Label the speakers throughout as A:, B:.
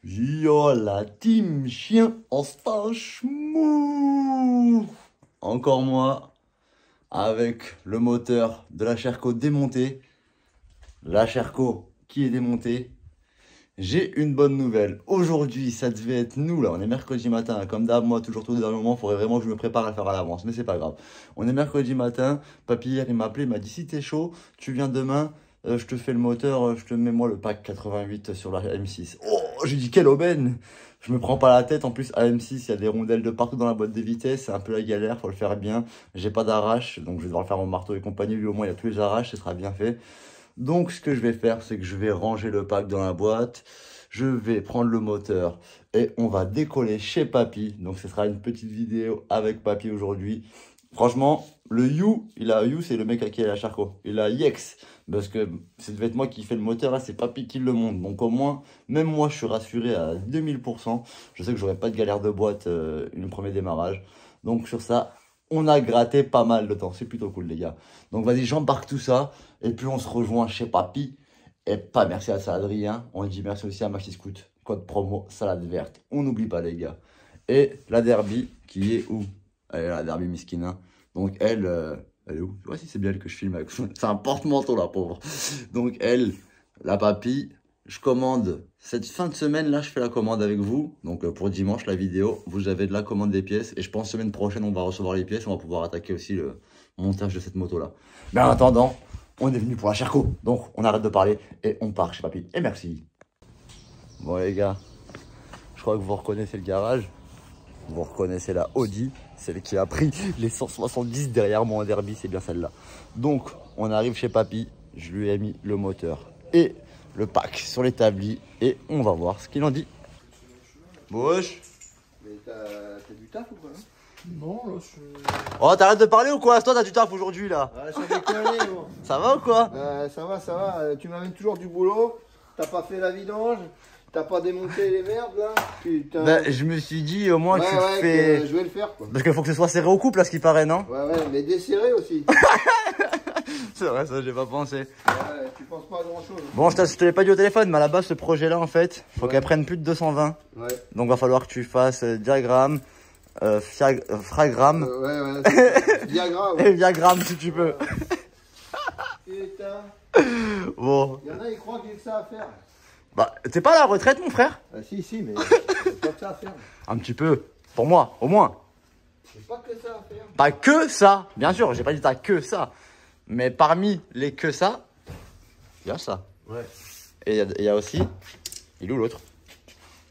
A: Yo, la team chien en stage mou. Encore moi, avec le moteur de la Sherco démonté. La Sherco qui est démontée. J'ai une bonne nouvelle. Aujourd'hui, ça devait être nous, là. On est mercredi matin. Comme d'hab, moi, toujours tout dernier moment, il faudrait vraiment que je me prépare à le faire à l'avance. Mais c'est pas grave. On est mercredi matin. Papy, hier, il m'a appelé. Il m'a dit, si t'es chaud, tu viens demain. Je te fais le moteur. Je te mets, moi, le pack 88 sur la M6. Oh, j'ai dit, quelle aubaine! Je me prends pas la tête. En plus, à M6, il y a des rondelles de partout dans la boîte de vitesse. C'est un peu la galère. Faut le faire bien. J'ai pas d'arrache. Donc, je vais devoir le faire au marteau et compagnie. Lui, au moins, il y a tous les arraches. Ce sera bien fait. Donc, ce que je vais faire, c'est que je vais ranger le pack dans la boîte. Je vais prendre le moteur et on va décoller chez Papy. Donc, ce sera une petite vidéo avec Papy aujourd'hui. Franchement, le You, c'est le mec à qui il a la Sherco. Il a Yex, parce que ça devait être moi qui fais le moteur, là, c'est Papy qui le monte. Donc, au moins, même moi, je suis rassuré à 2000%. Je sais que j'aurai pas de galère de boîte le premier démarrage. Donc, sur ça, on a gratté pas mal de temps. C'est plutôt cool, les gars. Donc, vas-y, j'embarque tout ça. Et puis, on se rejoint chez Papy. Et pas merci à Saladerie, hein. On dit merci aussi à Maxi Scoot. Code promo, salade verte. On n'oublie pas, les gars. Et la Derby, qui est où? Elle est la Derby Miskine, hein. Donc, elle est où? Ouais, si c'est bien elle que je filme avec. C'est un porte-manteau, la pauvre. Donc, elle, la Papy, je commande. Cette fin de semaine, là, je fais la commande avec vous. Donc, pour dimanche, la vidéo, vous avez de la commande des pièces. Et je pense semaine prochaine, on va recevoir les pièces. On va pouvoir attaquer aussi le montage de cette moto-là. Mais en attendant, on est venu pour la Sherco. Donc, on arrête de parler et on part chez Papy. Et merci. Bon, les gars, je crois que vous reconnaissez le garage. Vous reconnaissez la Audi, celle qui a pris les 170 derrière moi en derby, c'est bien celle-là. Donc, on arrive chez Papy, je lui ai mis le moteur et le pack sur l'établi et on va voir ce qu'il en dit. Wesh.
B: Mais t'as du taf ou quoi?
C: Non, là, je...
A: Oh, t'arrêtes de parler ou quoi? Toi, t'as du taf aujourd'hui, là.
B: Ah, ça déconne, gros.
A: Ça va ou quoi?
B: Ça va, ça va. Tu m'amènes toujours du boulot. T'as pas fait la vidange. T'as pas démonté les merdes, là. Putain.
A: Bah, je me suis dit, au moins, tu fais...
B: je vais le faire, quoi.
A: Parce qu'il faut que ce soit serré au couple, là, ce qui paraît, non?
B: Ouais, mais desserré aussi.
A: C'est vrai, ça, j'ai pas pensé.
B: Ouais, tu penses pas à grand chose.
A: Bon, je te l'ai pas dit au téléphone, mais à la base, ce projet-là, en fait, faut qu'elle prenne plus de 220.
B: Ouais.
A: Donc, va falloir que tu fasses diagramme, fragramme.
B: Diagramme.
A: Et diagramme, si tu peux.
B: Putain.
A: Bon.
B: Il y en a, ils croient qu'il y a que ça à faire.
A: Bah, t'es pas à la retraite, mon frère?
B: Si, mais c'est pas que ça à faire.
A: Un petit peu. Pour moi, au moins.
B: C'est pas que ça à faire.
A: Pas que ça. Bien sûr, j'ai pas dit t'as que ça. Mais parmi les que ça, il y a ça.
B: Ouais.
A: Et il y a aussi... Il est où l'autre?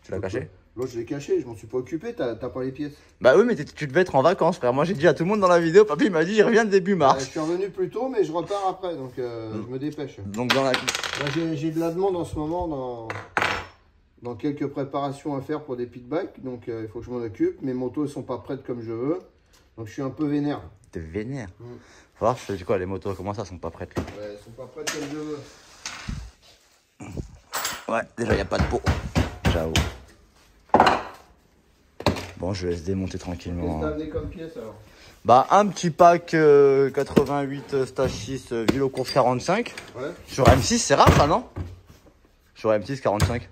A: Tu l'as caché?
B: L'autre, je l'ai caché, je m'en suis pas occupé, t'as pas les pièces.
A: Bah oui, mais tu devais être en vacances, frère. Moi, j'ai dit à tout le monde dans la vidéo, Papy il m'a dit, il revient début mars.
B: Je suis revenu plus tôt, mais je repars après, donc je me dépêche.
A: Donc, dans la...
B: Là, j'ai de la demande en ce moment dans quelques préparations à faire pour des pitbacks, donc il faut que je m'en occupe. Mes motos ne sont pas prêtes comme je veux, donc je suis un peu vénère.
A: T'es vénère. Faut voir, je te dis quoi, les motos, comment ça, sont pas prêtes là?
B: Ouais, elles sont pas prêtes comme je veux.
A: Ouais, déjà, il n'y a pas de peau. J'avoue. Bon, je laisse démonter tranquillement.
B: Qu'est-ce que t'as amené comme pièce alors?
A: Bah, un petit pack 88 stage 6 Vilocourse 45.
B: Ouais.
A: Sur M6, c'est rare ça, non? Sur M6, 45.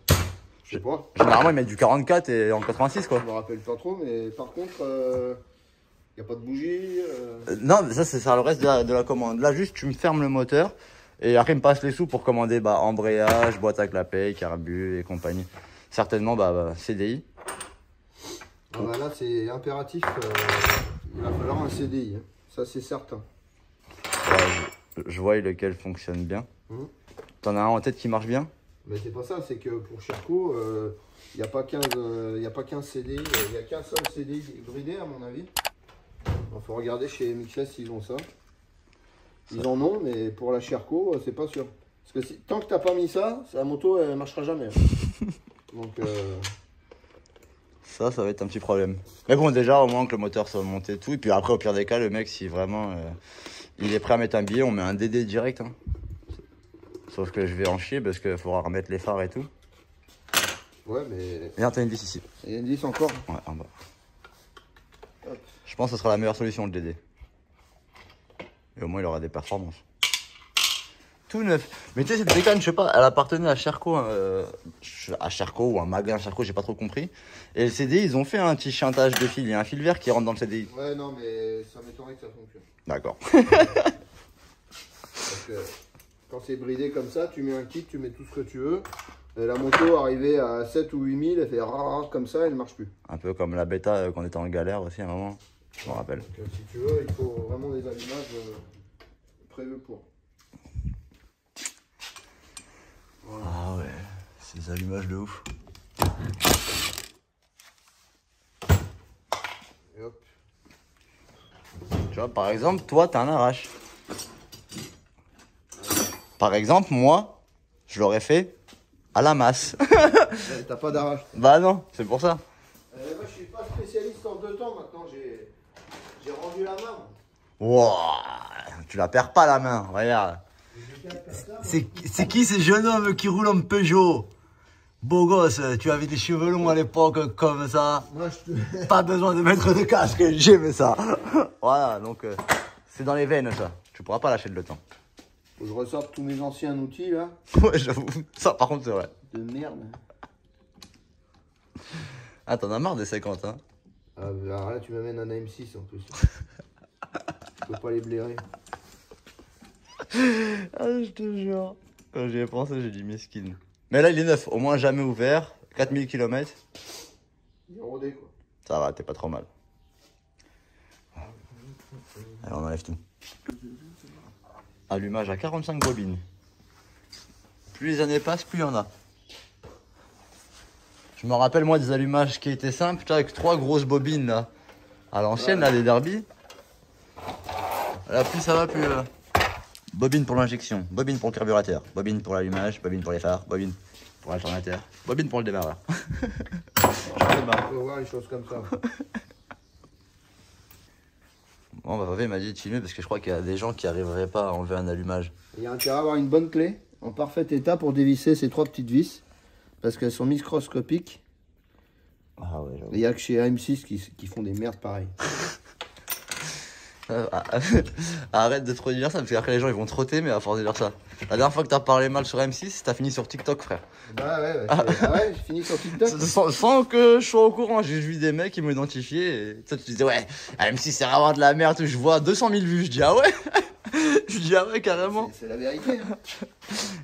B: Je sais pas.
A: Généralement, ils mettent du 44 et en 86, quoi.
B: Je me rappelle pas trop, mais par contre, y a pas de bougie.
A: Non, mais ça, c'est ça le reste de la commande. Là, juste, tu me fermes le moteur. Et après, il me passe les sous pour commander embrayage, boîte à clapet, carbu et compagnie. Certainement, CDI.
B: Ah bah là, c'est impératif. Il va falloir un CDI. Hein. Ça, c'est certain.
A: Ouais, je vois lequel fonctionne bien. T'en as un en tête qui marche bien?
B: Mais c'est pas ça, c'est que pour Sherco, il n'y a pas 15 CDI, il n'y a qu'un seul CDI bridé à mon avis. Il faut regarder chez MXS s'ils ont ça. Ils en ont, mais pour la Sherco, c'est pas sûr. Parce que tant que t'as pas mis ça, la moto elle marchera jamais. Donc
A: ça va être un petit problème. Mais bon, déjà, au moins que le moteur soit monté et tout. Et puis après, au pire des cas, le mec, si vraiment il est prêt à mettre un billet, on met un DD direct. Hein. Sauf que je vais en chier parce qu'il faudra remettre les phares et tout.
B: ouais, mais.
A: Viens, t'as une vis ici.
B: Il y a une 10 encore.
A: Ouais, en bas.
B: Hop.
A: Je pense que ce sera la meilleure solution, le DD. Et au moins, il aura des performances. Tout neuf. Mais tu sais, cette bécane, je sais pas, elle appartenait à Cherco, ou un magasin Cherco, j'ai pas trop compris. Et le CDI, ils ont fait un petit chantage de fil. Il y a un fil vert qui rentre dans le CDI.
B: Ouais, non, mais ça m'étonnerait que ça fonctionne.
A: D'accord.
B: Parce que quand c'est bridé comme ça, tu mets un kit, tu mets tout ce que tu veux. Et la moto arrivée à 7 ou 8 000, elle fait rare comme ça, elle ne marche plus.
A: Un peu comme la bêta quand on était en galère aussi à un moment. Je me rappelle.
B: Donc, si tu veux, il faut vraiment des allumages prévus pour. Voilà.
A: Ah ouais, c'est des allumages de ouf.
B: Et hop.
A: Tu vois, par exemple, toi, t'as un arrache. Par exemple, moi, je l'aurais fait à la masse.
B: T'as pas d'arrache.
A: Bah non, c'est pour ça.
B: Moi, je suis pas spécialiste en 2 temps maintenant. J'ai rendu la main.
A: Wouah, tu la perds pas la main, regarde. C'est qui ce jeune homme qui roule en Peugeot? Beau gosse, tu avais des cheveux longs à l'époque comme ça.
B: Moi,
A: Pas besoin de mettre de casque, j'aime ça. Voilà, donc c'est dans les veines ça. Tu pourras pas lâcher le temps.
B: Faut que je ressorte tous mes anciens outils là.
A: Ouais, j'avoue. Ça par contre c'est vrai.
B: De merde.
A: Ah, t'en as marre des 50, hein?
B: Ah, alors là, tu m'amènes un AM6 en plus. Je peux pas les blairer.
A: Ah, je te jure. Quand j'y ai pensé, j'ai dit mesquine. Mais là, il est neuf, au moins jamais ouvert. 4000 km.
B: Il est rodé quoi.
A: Ça va, t'es pas trop mal. Alors, on enlève tout. Allumage à 45 bobines. Plus les années passent, plus il y en a. Je me rappelle, moi, des allumages qui étaient simples, tu vois, avec 3 grosses bobines, là. À l'ancienne, là, les derbies. Là, plus ça va, plus... Bobine pour l'injection, bobine pour le carburateur, bobine pour l'allumage, bobine pour les phares, bobine pour l'alternateur, bobine pour le démarreur.
B: On peut voir les choses comme ça.
A: Bon, bah, Favé m'a dit de filmer parce que je crois qu'il y a des gens qui arriveraient pas à enlever un allumage.
B: Il y a intérêt à avoir une bonne clé en parfait état pour dévisser ces 3 petites vis. Parce qu'elles sont microscopiques.
A: Ah ouais, j'avoue.
B: Et il n'y a que chez AM6 qui font des merdes pareilles.
A: Arrête de trop dire ça parce qu'après les gens ils vont trotter, mais à force de dire ça. La dernière fois que t'as parlé mal sur M6, t'as fini sur TikTok, frère.
B: Bah ouais, j'ai fini sur TikTok.
A: Sans que je sois au courant, j'ai vu des mecs qui m'ont identifié et tu disais ouais, M6 c'est vraiment de la merde, je vois 200 000 vues, je dis ah ouais. Je dis ah ouais, carrément.
B: C'est la vérité. Hein.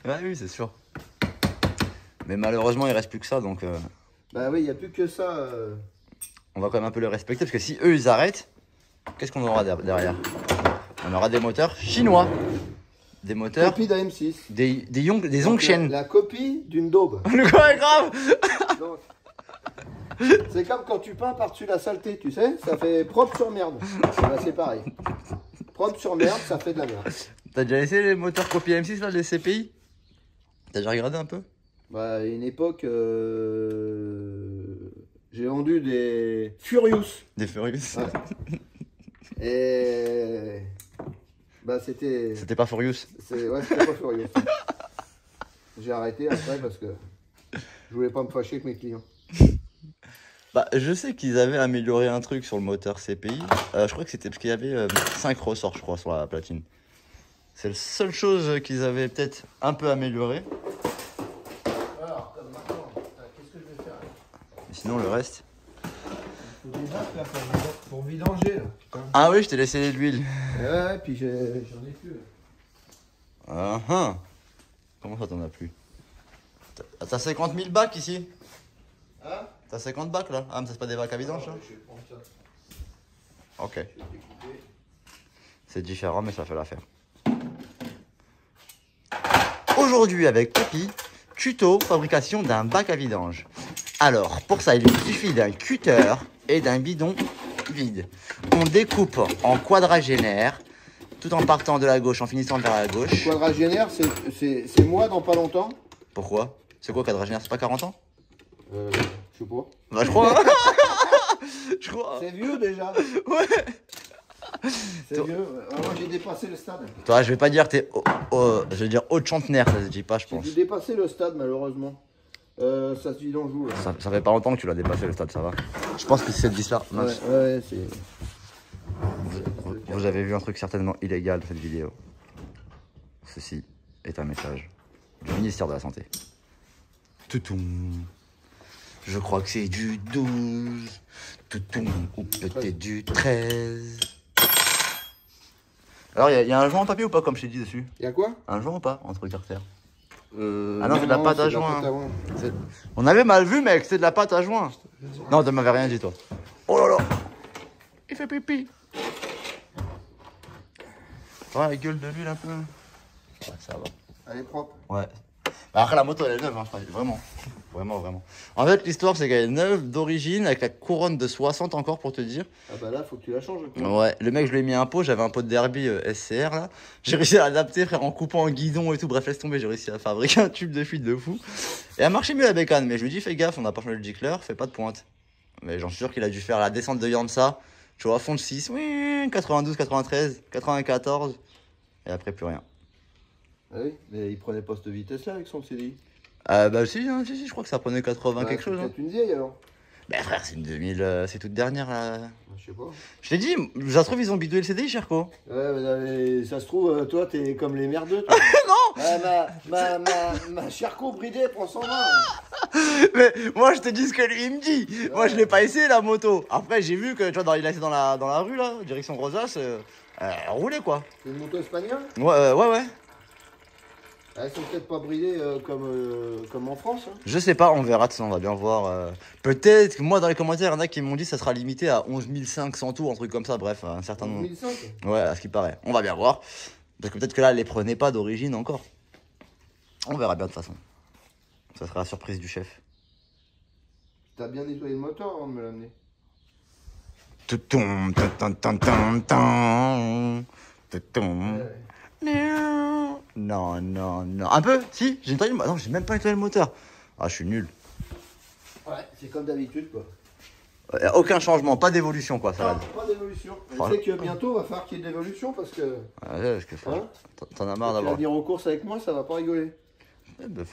A: Ouais, oui, c'est sûr. Mais malheureusement il reste plus que ça, donc
B: Bah oui, il n'y a plus que ça.
A: on va quand même un peu le respecter parce que si eux ils arrêtent, qu'est-ce qu'on aura derrière? On aura des moteurs chinois. Des moteurs.
B: Copie d'AM6.
A: Des Zhongchen.
B: La copie d'une daube.
A: Le quoi est grave?
B: Donc, c'est comme quand tu peins par-dessus la saleté, tu sais, ça fait propre sur merde. Bah, c'est pareil. Propre sur merde, ça fait de la merde.
A: T'as déjà essayé les moteurs copie M6 là, les CPI? T'as déjà regardé un peu?
B: Bah, à une époque, j'ai vendu des Furious.
A: Des Furious.
B: Ouais. Et bah c'était.
A: C'était pas Furious.
B: Ouais, c'était pas Furious. J'ai arrêté après parce que je voulais pas me fâcher avec mes clients.
A: Bah, je sais qu'ils avaient amélioré un truc sur le moteur CPI. Je crois que c'était parce qu'il y avait 5 ressorts, je crois, sur la platine. C'est la seule chose qu'ils avaient peut-être un peu amélioré.
B: Alors, maintenant, qu'est-ce que je vais faire?
A: Et sinon, le reste.
B: Il faut des bacs là pour vidanger là. Putain.
A: Ah oui, je t'ai laissé de l'huile.
B: Ouais, puis j'en ai plus.
A: Ah ah. Comment ça t'en as plus? T'as 50 000 bacs ici?
B: Hein?
A: T'as 50 bacs là? Ah, mais c'est pas des bacs à vidange là?
B: Je vais prendre ça.
A: Ok.
B: Je vais découper.
A: C'est différent, mais ça fait l'affaire. Aujourd'hui avec Poppy, tuto fabrication d'un bac à vidange. Alors, pour ça, il suffit d'un cutter et d'un bidon vide. On découpe en quadragénaire, tout en partant de la gauche, en finissant vers la gauche.
B: Quadragénaire, c'est moi dans pas longtemps.
A: Pourquoi? C'est quoi quadragénaire? C'est pas 40 ans?
B: Je sais pas.
A: Bah, je crois. Je crois.
B: C'est vieux déjà.
A: Ouais.
B: C'est vieux. Moi j'ai dépassé le stade.
A: Toi, je vais pas dire t'es, je vais dire haut de centenaire, ça se dit pas, je
B: J'ai
A: pense.
B: dû dépasser le stade malheureusement. Ça se dit dans le joue là.
A: Ça fait pas longtemps que tu l'as dépassé le stade, ça va. Je pense que c'est cette vis-là.
B: Ouais, c'est.
A: Vous avez vu un truc certainement illégal de cette vidéo. Ceci est un message du ministère de la Santé. Toutoum. Je crois que c'est du 12. Toutoum. Ou peut-être du 13. Alors, il y a un joint en papier ou pas, comme je t'ai dit dessus?
B: Il y a quoi?
A: Un joint ou pas, entre carter? Ah non,
B: non,
A: c'est de la pâte à
B: c'est de la
A: joint.
B: pâte à joint.
A: On avait mal vu, mec, c'est de la pâte à joint. Non, tu m'avais rien dit, toi. Oh là là. Il fait pipi. Ouais, la gueule de l'huile un peu. Ouais, ça va.
B: Elle est propre.
A: Ouais. Bah, après, la moto, elle est neuve, hein, vraiment. Vraiment. En fait, l'histoire, c'est qu'elle est neuve d'origine, avec la couronne de 60 encore, pour te dire.
B: Ah bah là, faut que tu la changes. Quoi.
A: Ouais, le mec, je lui ai mis un pot, j'avais un pot de derby SCR, là. J'ai réussi à l'adapter, frère, en coupant un guidon et tout. Bref, laisse tomber, j'ai réussi à fabriquer un tube de fuite de fou. Et elle marchait mieux, la bécane, mais je lui dis, fais gaffe, on n'a pas changé le gicler, fais pas de pointe. Mais j'en suis sûr qu'il a dû faire la descente de Yamsa. Tu vois, fond de 6, oui, 92, 93, 94. Et après, plus rien.
B: Ah oui, mais il prenait pas cette vitesse là avec son CDI.
A: Bah si, je crois que ça prenait 80 quelque chose.
B: C'est
A: Hein.
B: peut-être une vieille alors.
A: Bah frère, c'est une 2000, c'est toute dernière là.
B: Je sais pas.
A: Je t'ai dit, ça se trouve, ils ont bidouillé le CDI, Cherko.
B: Ouais, mais ça se trouve, toi t'es comme les merdeux. Toi.
A: Non.
B: Ma Cherko bridée prend 120.
A: Mais moi, je te dis ce que lui il me dit. Ouais. Moi, je l'ai pas essayé la moto. Après, j'ai vu que, tu vois, il a été dans la rue là, direction Rosas, elle roulait quoi.
B: C'est une moto espagnole?
A: Ouais.
B: Elles sont peut-être pas bridées comme en France. Hein.
A: Je sais pas, on verra, on va bien voir. Peut-être que moi, dans les commentaires, il y en a qui m'ont dit que ça sera limité à 11 500 tours, un truc comme ça, bref, un certain nombre.
B: 11 500?
A: Ouais, à ce qui paraît. On va bien voir. Parce que peut-être que là, elle les prenait pas d'origine encore. On verra bien de toute façon. Ça sera la surprise du chef.
B: T'as bien nettoyé le moteur avant de me l'amener.
A: Non. Un peu, si, j'ai nettoyé le moteur. Non, j'ai même pas nettoyé le moteur. Ah, je suis nul.
B: Ouais, c'est comme d'habitude quoi.
A: Aucun changement, pas d'évolution quoi, ça va.
B: Pas d'évolution. Tu sais que bientôt va falloir qu'il y ait de l'évolution parce que.
A: Ouais, parce que
B: Hein,
A: t'en as marre d'avoir.
B: Tu vas venir aux courses avec moi, ça va pas rigoler.
A: Eh ben,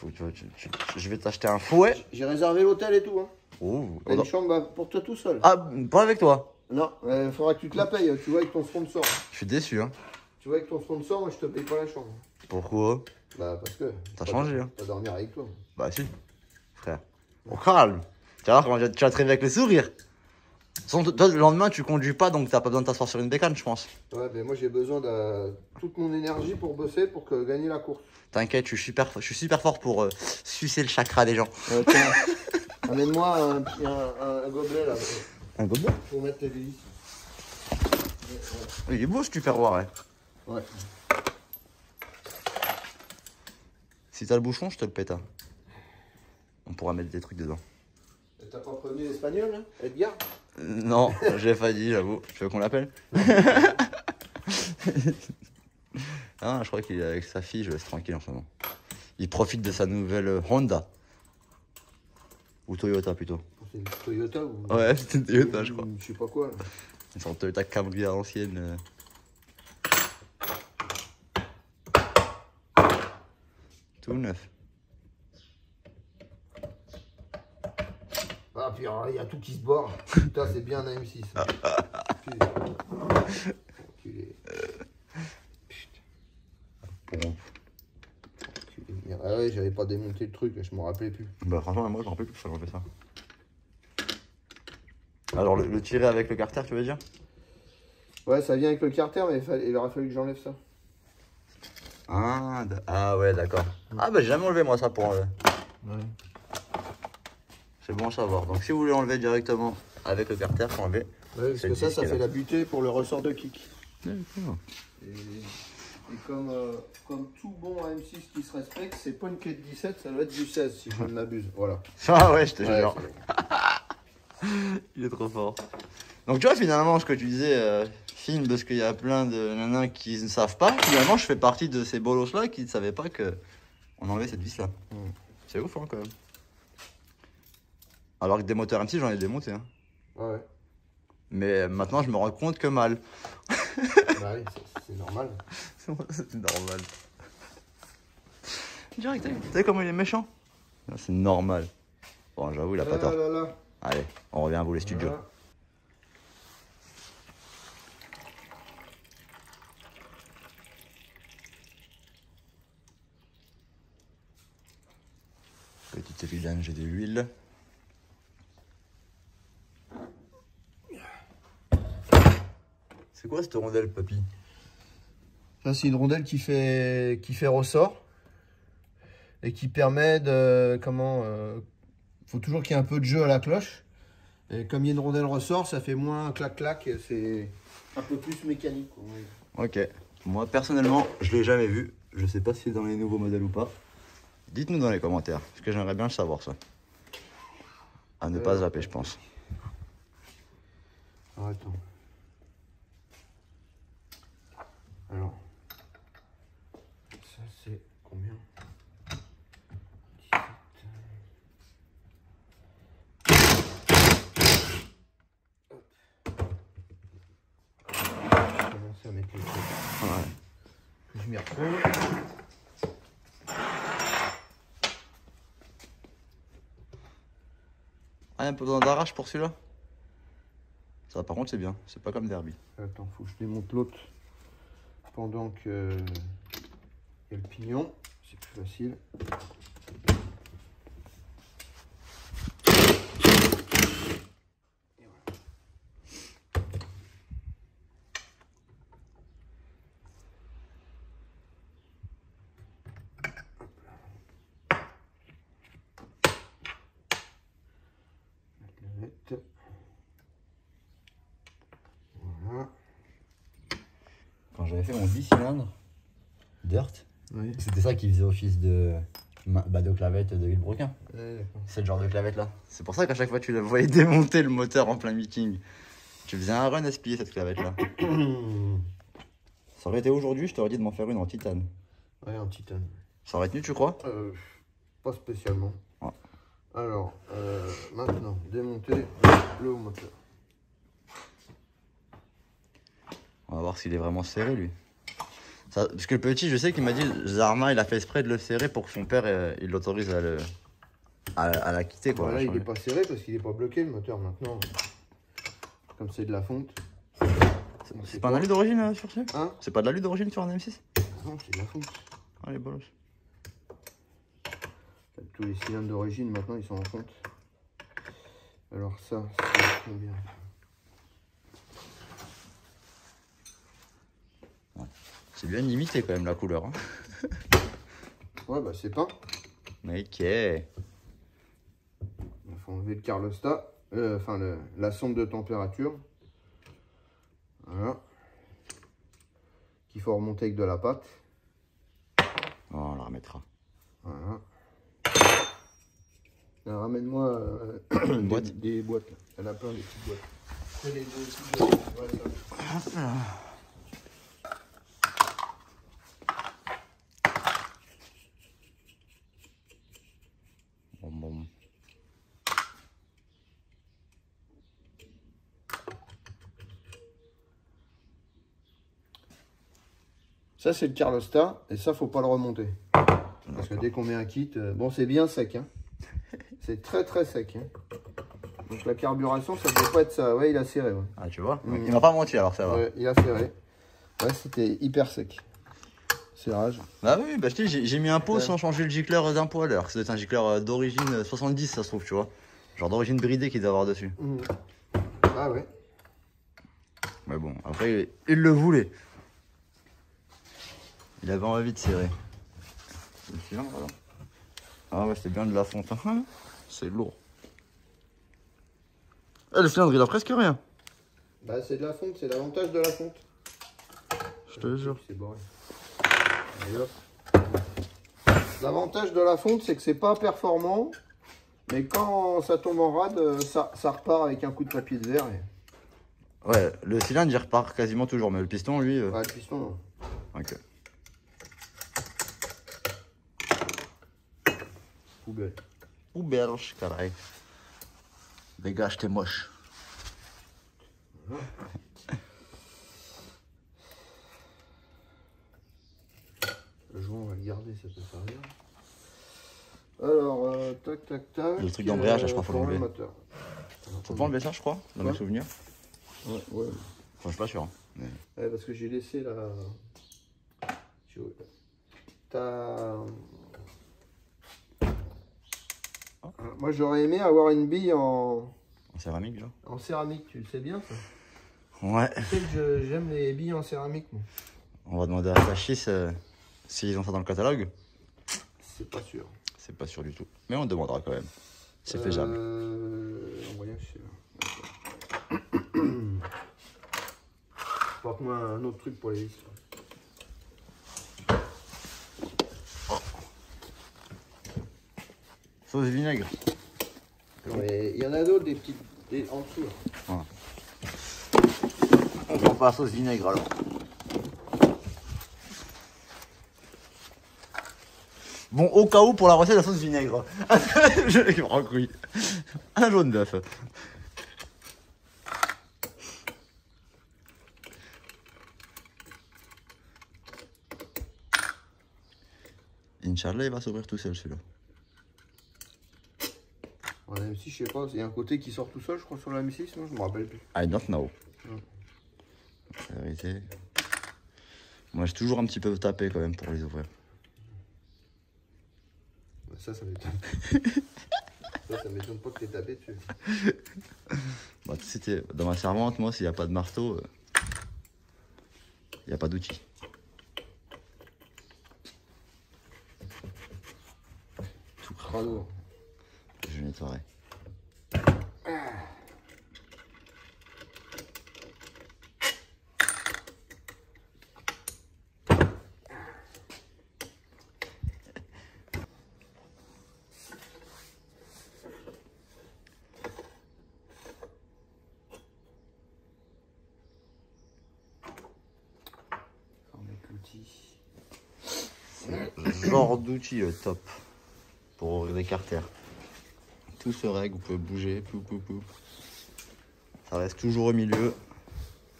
A: je vais t'acheter un fouet.
B: J'ai réservé l'hôtel et tout. Hein.
A: Oh,
B: T'as une chambre pour toi tout seul.
A: Ah, pas avec toi.
B: Non, il faudra que tu te la payes, tu vois, avec ton sponsor.
A: Je suis déçu, hein.
B: Tu vois, avec ton sponsor, moi je te paye pas la chambre.
A: Pourquoi?
B: Bah, parce que.
A: T'as changé, hein.
B: Pas dormir avec toi.
A: Bah, si, frère. Au calme. Tu vas voir comment tu vas te réveiller avec le sourire. Toi, le lendemain, tu conduis pas, donc t'as pas besoin de t'asseoir sur une bécane, je pense.
B: Ouais, mais moi j'ai besoin de toute mon énergie pour bosser, pour gagner la course.
A: T'inquiète, je suis super fort pour sucer le chakra des gens.
B: Tiens, amène-moi un gobelet là.
A: Un gobelet?
B: Pour mettre tes hélices.
A: Il est beau ce tupperware, ouais.
B: Ouais.
A: Si t'as le bouchon, je te le pète. Hein. On pourra mettre des trucs dedans.
B: T'as pas prévenu l'espagnol, là, Edgar?
A: Non, j'ai pas dit, j'avoue. Tu veux qu'on l'appelle? Ah, je crois qu'il est avec sa fille, je laisse tranquille en ce moment. Il profite de sa nouvelle Honda. Ou Toyota plutôt.
B: C'est une Toyota ou...
A: Ouais, c'est une Toyota, je crois.
B: Je sais pas quoi, là.
A: C'est une Toyota Camry à l'ancienne. Tout neuf.
B: Ah, puis il y a tout qui se barre. Putain, c'est bien un M6. Putain. Enculé.
A: Bon.
B: Ah ouais, j'avais pas démonté le truc, je m'en rappelais plus.
A: Bah franchement, moi je me rappelle plus que ça fait ça. Alors le tirer avec le carter, tu veux dire?
B: Ouais, ça vient avec le carter, mais il aurait fallu que j'enlève ça.
A: Ah ouais, d'accord. Ah bah j'ai jamais enlevé moi ça pour enlever.
B: Ouais.
A: C'est bon à savoir. Donc si vous voulez enlever directement avec le carter, faut enlever.
B: Ouais, parce que ça fait la butée pour le ressort de kick.
A: D'accord.
B: Et comme tout bon M6 qui se respecte, c'est pas une clé de 17, ça doit être du 16 si je ne m'abuse. Voilà.
A: Ah ouais, je te jure.
B: Bon.
A: Il est trop fort. Donc tu vois finalement ce que tu disais, film, parce qu'il y a plein de nanas qui ne savent pas. Finalement je fais partie de ces bolos là qui ne savaient pas que on enlevait cette vis là. C'est ouf hein, quand même. Alors que des moteurs M6 j'en ai démonté. Hein.
B: Ouais.
A: Mais maintenant je me rends compte que mal.
B: Bah oui, c'est normal.
A: C'est normal. Direct, t'as vu comment il est méchant? C'est normal. Bon, j'avoue, il a pas tort. Allez, on revient à vous les studios. Voilà. Petite vidange de l'huile. C'est quoi cette rondelle, papy?
B: Ça, c'est une rondelle qui fait ressort et qui permet de... Comment faut toujours qu'il y ait un peu de jeu à la cloche. Et comme il y a une rondelle ressort, ça fait moins clac-clac et c'est un peu plus mécanique.
A: Ok. Moi, personnellement, je l'ai jamais vu. Je sais pas si c'est dans les nouveaux modèles ou pas. Dites-nous dans les commentaires, parce que j'aimerais bien le savoir, ça. À ne pas zapper, je pense.
B: Alors, attends. Alors, ça c'est combien? 17. Hop. Je vais commencer à mettre les trucs.
A: Ouais.
B: Je m'y retrouve.
A: Ah, un peu besoin d'arrache pour celui-là? Ça, par contre, c'est bien. C'est pas comme Derby.
B: Attends, faut que je démonte l'autre pendant que il y a le pignon. C'est plus facile. Et voilà. Voilà.
A: Quand j'avais fait mon 10 cylindres Dirt,
B: Oui.
A: c'était ça qui faisait office de clavette de Villebrequin.
B: Ouais, d'accord.
A: C'est le genre de clavette là. C'est pour ça qu'à chaque fois tu le voyais démonter le moteur en plein meeting. Tu faisais un run à se plier cette clavette là. Ça aurait été aujourd'hui, je t'aurais dit de m'en faire une en titane.
B: Ouais, en titane.
A: Ça aurait tenu, tu crois?
B: Pas spécialement.
A: Ouais.
B: Alors, maintenant, démonter le moteur.
A: On va voir s'il est vraiment serré lui. Ça, parce que le petit, je sais qu'il m'a dit, Zarma, il a fait exprès de le serrer pour que son père il l'autorise à la quitter. Quoi,
B: Voilà, il n'est pas serré parce qu'il n'est pas bloqué le moteur maintenant. Comme c'est de la fonte.
A: C'est pas un alu d'origine sur ce?
B: Hein?
A: C'est pas de l'alu d'origine sur un M6?
B: Non, c'est de la fonte.
A: Ah, les bolos.
B: Tous les cylindres d'origine maintenant ils sont en fonte. Alors ça, c'est combien?
A: C'est bien limité quand même la couleur. Hein.
B: Ouais, bah c'est peint.
A: Ok.
B: Il faut enlever le carlostat, la sonde de température. Voilà. Qu'il faut remonter avec de la pâte.
A: Oh, on la remettra.
B: Voilà. Ramène-moi des boîtes. Là. Elle a plein de petites boîtes. C'est les deux petites boîtes. Voilà.
A: Bon.
B: Ça c'est le carlostat et ça faut pas le remonter. Parce que dès qu'on met un kit, bon c'est bien sec. Hein. C'est très très sec. Hein. Donc la carburation ça doit pas être ça. Ouais il a serré. Ouais.
A: Ah tu vois, il m'a pas menti alors ça va.
B: Ouais, il a serré. Ouais c'était hyper sec. Serrage.
A: Bah oui, bah je te dis, j'ai mis un pot sans changer le gicleur d'un pot à l'heure. C'est un gicleur d'origine 70 ça se trouve tu vois. Genre d'origine bridée qu'il doit avoir dessus.
B: Ah ouais.
A: Mais bon, après il le voulait. Il avait envie de serrer. C'est le cylindre alors. Ah ouais, c'est bien de la fonte. Hein. C'est lourd. Eh, le cylindre il a presque rien.
B: Bah c'est de la fonte, c'est l'avantage de la fonte.
A: Je te jure.
B: C'est boré. L'avantage de la fonte c'est que c'est pas performant. Mais quand ça tombe en rade, ça repart avec un coup de papier de verre. Et...
A: Ouais, le cylindre il repart quasiment toujours, mais le piston lui...
B: Ouais, le piston non.
A: Ok.
B: Poubelle.
A: Poubelle, carré. Dégage, t'es moche.
B: Le joint, on va le garder, ça peut servir. Alors, tac, tac, tac.
A: Le truc d'embrayage, là, je crois qu'il faut l'enlever. Faut pas enlever ça, je crois, dans mes souvenirs.
B: Ouais, ouais.
A: Enfin, je suis pas sûr. Hein. Mais...
B: Ouais, parce que j'ai laissé la... T'as... Moi, j'aurais aimé avoir une bille en
A: céramique, genre.
B: En céramique, tu le sais bien, ça.
A: Ouais.
B: Tu sais que j'aime les billes en céramique, moi.
A: On va demander à Tachis s'ils ont ça dans le catalogue.
B: C'est pas sûr.
A: C'est pas sûr du tout. Mais on demandera quand même. C'est faisable.
B: Voyage, c'est là. Porte-moi un autre truc pour les vis.
A: Sauce vinaigre.
B: Il y en a d'autres, des petites en dessous.
A: Voilà. On prend pas la sauce vinaigre alors. Bon, au cas où, pour la recette de la sauce vinaigre. Je me rends couille. Un jaune d'œuf. Inch'Allah, il va s'ouvrir tout seul celui-là.
B: Ouais, M6, je sais pas, il y a un côté qui sort tout seul, je crois, sur la M6, non, je me rappelle plus.
A: I don't know. La vérité. Moi, j'ai toujours un petit peu tapé quand même pour les ouvrir.
B: Ça m'étonne. ça m'étonne pas que t'aies tapé dessus.
A: Bah, c'était dans ma servante, moi, s'il n'y a pas de marteau, il n'y a pas d'outil.
B: Tout crado.
A: Je nettoierai. Genre d'outil top pour ouvrir des carters. Tout se règle, vous pouvez bouger, pou. Ça reste toujours au milieu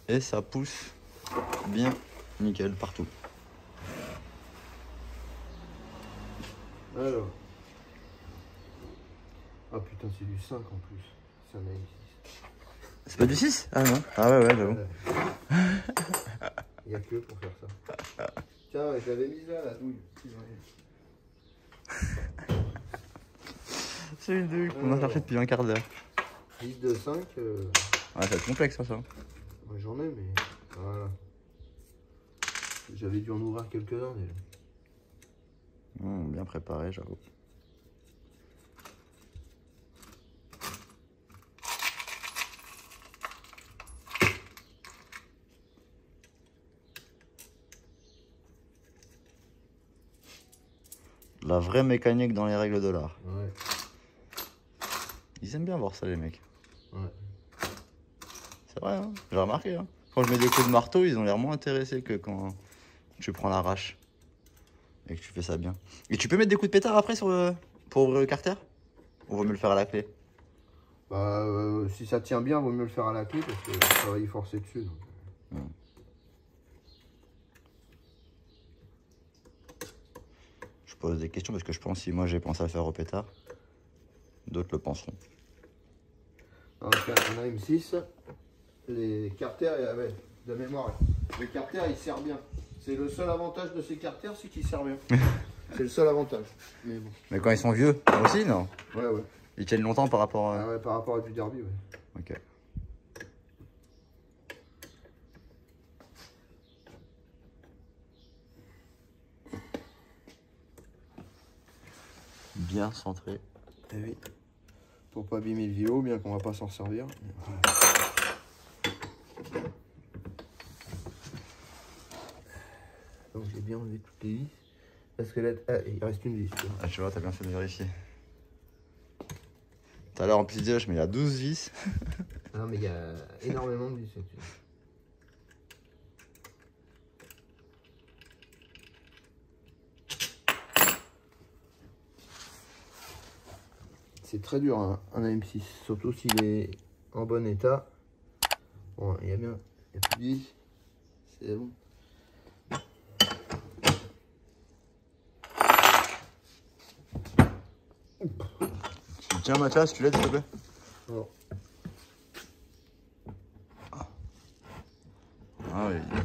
A: et ça pousse bien nickel partout.
B: Alors. Ah putain, c'est du 5 en plus. C'est un AM6.
A: C'est pas du 6? Ah non. Ah ouais, j'avoue.
B: Il n'y a que pour faire ça. Tiens, je l'avais mise là, la douille.
A: C'est une douille qu'on a cherché depuis un quart d'heure.
B: 10 de 5.
A: Ouais, ça va être complexe ça.
B: Moi j'en ai, mais voilà. J'avais dû en ouvrir quelques-uns déjà.
A: Bien préparé, j'avoue. La vraie mécanique dans les règles de l'art.
B: Ouais.
A: Ils aiment bien voir ça, les mecs.
B: Ouais.
A: C'est vrai, hein, j'ai remarqué. Hein. Quand je mets des coups de marteau, ils ont l'air moins intéressés que quand tu prends l'arrache. Et que tu fais ça bien. Et tu peux mettre des coups de pétard après pour ouvrir le carter? Ou vaut mieux le faire à la clé?
B: Bah, si ça tient bien, vaut mieux le faire à la clé parce que ça va y forcer dessus. Donc.
A: Je pose des questions parce que je pense si moi j'ai pensé à le faire au pétard, d'autres le penseront.
B: Donc, on a M6, les carters, ouais, de mémoire, le carter il sert bien. C'est le seul avantage de ces carters, c'est qu'ils servent bien. C'est le seul avantage. Mais bon.
A: Mais quand ils sont vieux, aussi non?
B: Ouais, ouais.
A: Ils tiennent longtemps par rapport à...
B: Ah ouais, par rapport à du derby, ouais.
A: Ok. Bien centré.
B: Eh oui. Pour pas abîmer le vélo, bien qu'on va pas s'en servir. Donc j'ai bien enlevé toutes les vis. Parce que là, il reste une vis.
A: Ah, tu vois, t'as bien fait de vérifier. Tout à l'heure, en plus, je mets il y a 12 vis.
B: Non, mais il y a énormément de vis. C'est très dur un AM6, surtout s'il est en bon état. Bon, il y a bien, il y a plus de vis. C'est bon.
A: Tiens, Mathias, tu l'aides, s'il te plaît?
B: Alors.
A: Ah oui, il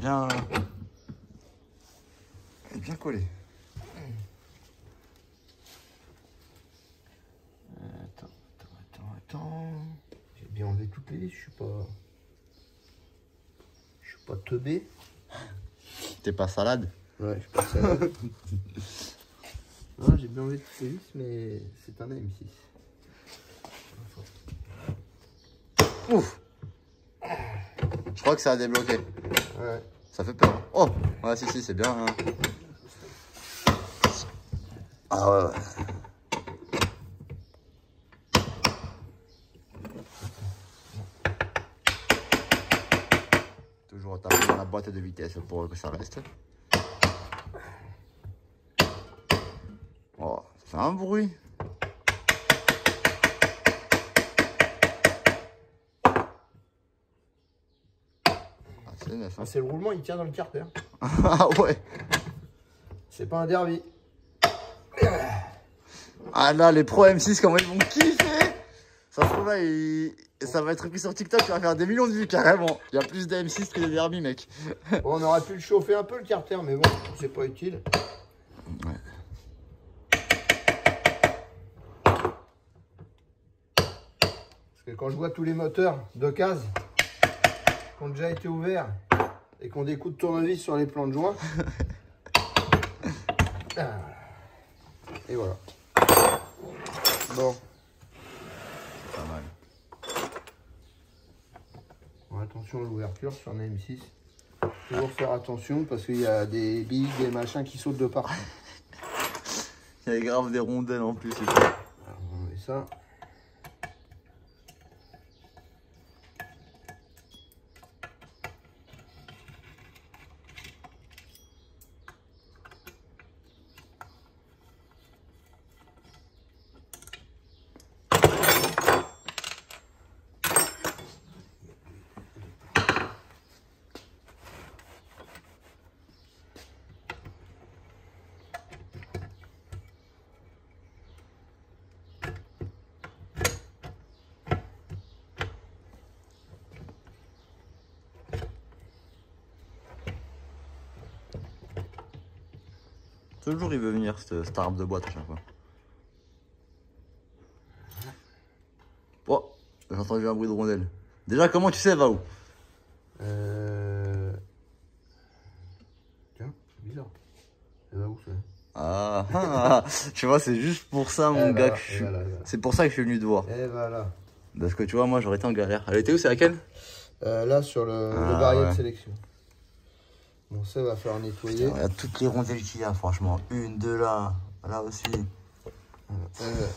A: est bien collé.
B: changer toutes les vis, je suis pas teubé.
A: T'es pas salade?
B: Ouais, je suis pas salade. Non, j'ai bien enlevé toutes les vis, mais c'est un AM6.
A: Ouf! Je crois que ça a débloqué.
B: Ouais.
A: Ça fait peur. Oh! Ouais, si, c'est bien. Hein. Ah ouais. Toujours taper dans la boîte de vitesse pour que ça reste. Oh, ça fait un bruit. C'est neuf. Hein.
B: Ah, c'est le roulement, il tient dans le carter.
A: Ah ouais.
B: C'est pas un derby.
A: Ah là, les pros M6, comment ils vont kiffer. Ça se trouve là, ça va être pris sur TikTok, il va faire des millions de vues carrément. Il y a plus de M6 que de derby, mec.
B: Bon, on aurait pu le chauffer un peu le carter, mais bon, c'est pas utile.
A: Ouais.
B: Parce que quand je vois tous les moteurs d'occasion qui ont déjà été ouverts et qu'on des coups de tournevis sur les plans de joint. Et voilà. Bon.
A: Pas mal.
B: Bon, attention à l'ouverture sur un M6. Toujours faire attention parce qu'il y a des billes, des machins qui sautent de partout.
A: Il y a grave des rondelles en plus.
B: Alors, on met ça.
A: Toujours il veut venir, cette arbre de boîte à chaque fois. Oh, j'ai entendu un bruit de rondelle. Déjà, comment tu sais, elle va où?
B: Tiens, c'est bizarre. Elle va où ça?
A: Tu vois, c'est juste pour ça, mon gars, que je suis... C'est pour ça que je suis venu te voir.
B: Et voilà.
A: Parce que tu vois, moi, j'aurais été en galère. Elle était où, c'est laquelle?
B: Là, sur le barillet de sélection. Bon, ça va falloir nettoyer.
A: Regarde toutes les rondelles qu'il y a, franchement. Une, deux là, là aussi.
B: Voilà.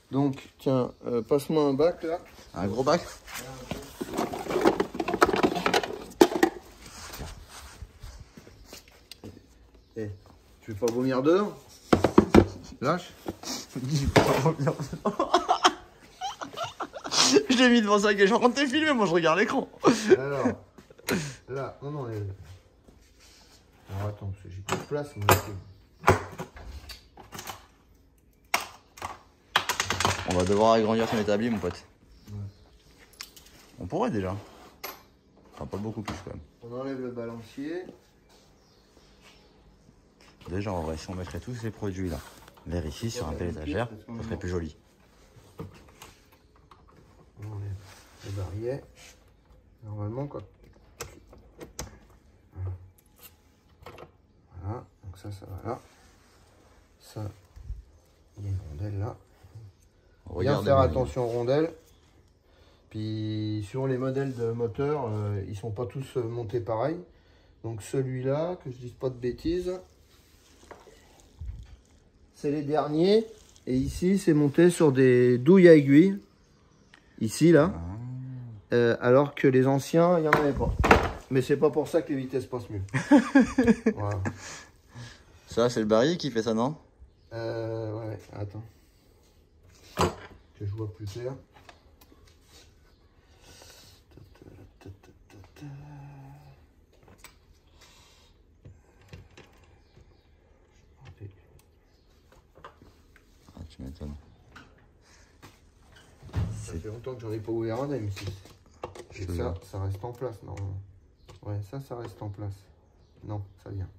B: Donc, tiens, passe-moi un bac là.
A: Un gros bac?
B: Eh, tu veux pas vomir dehors? Lâche.
A: Je l'ai mis devant ça, je suis en train de te filmer, moi je regarde l'écran.
B: Alors, là, non, alors attends, parce que j'ai plus de place. Mais...
A: On va devoir agrandir son établi, mon pote.
B: Ouais.
A: On pourrait déjà. Enfin, pas beaucoup plus quand même.
B: On enlève le balancier.
A: Déjà, en vrai, si on mettrait tous ces produits là vers ici sur un bel étagère, ça serait plus joli.
B: On enlève le barillet. Normalement, quoi. Voilà, donc ça va là. Ça, il y a une rondelle là. Bien faire attention aux rondelles. Puis, suivant les modèles de moteur, ils sont pas tous montés pareil. Donc celui-là, que je dise pas de bêtises, c'est les derniers. Et ici, c'est monté sur des douilles à aiguilles. Ici, là. Alors que les anciens, il n'y en avait pas. Mais c'est pas pour ça que les vitesses passent mieux. Voilà.
A: Ça, c'est le barillet qui fait ça, non?
B: Ouais, attends. Que je vois plus clair.
A: Ah, tu m'étonnes.
B: Ça fait longtemps que j'en ai pas ouvert un M6. Et ça reste en place normalement. Ouais, ça reste en place. Non, ça vient.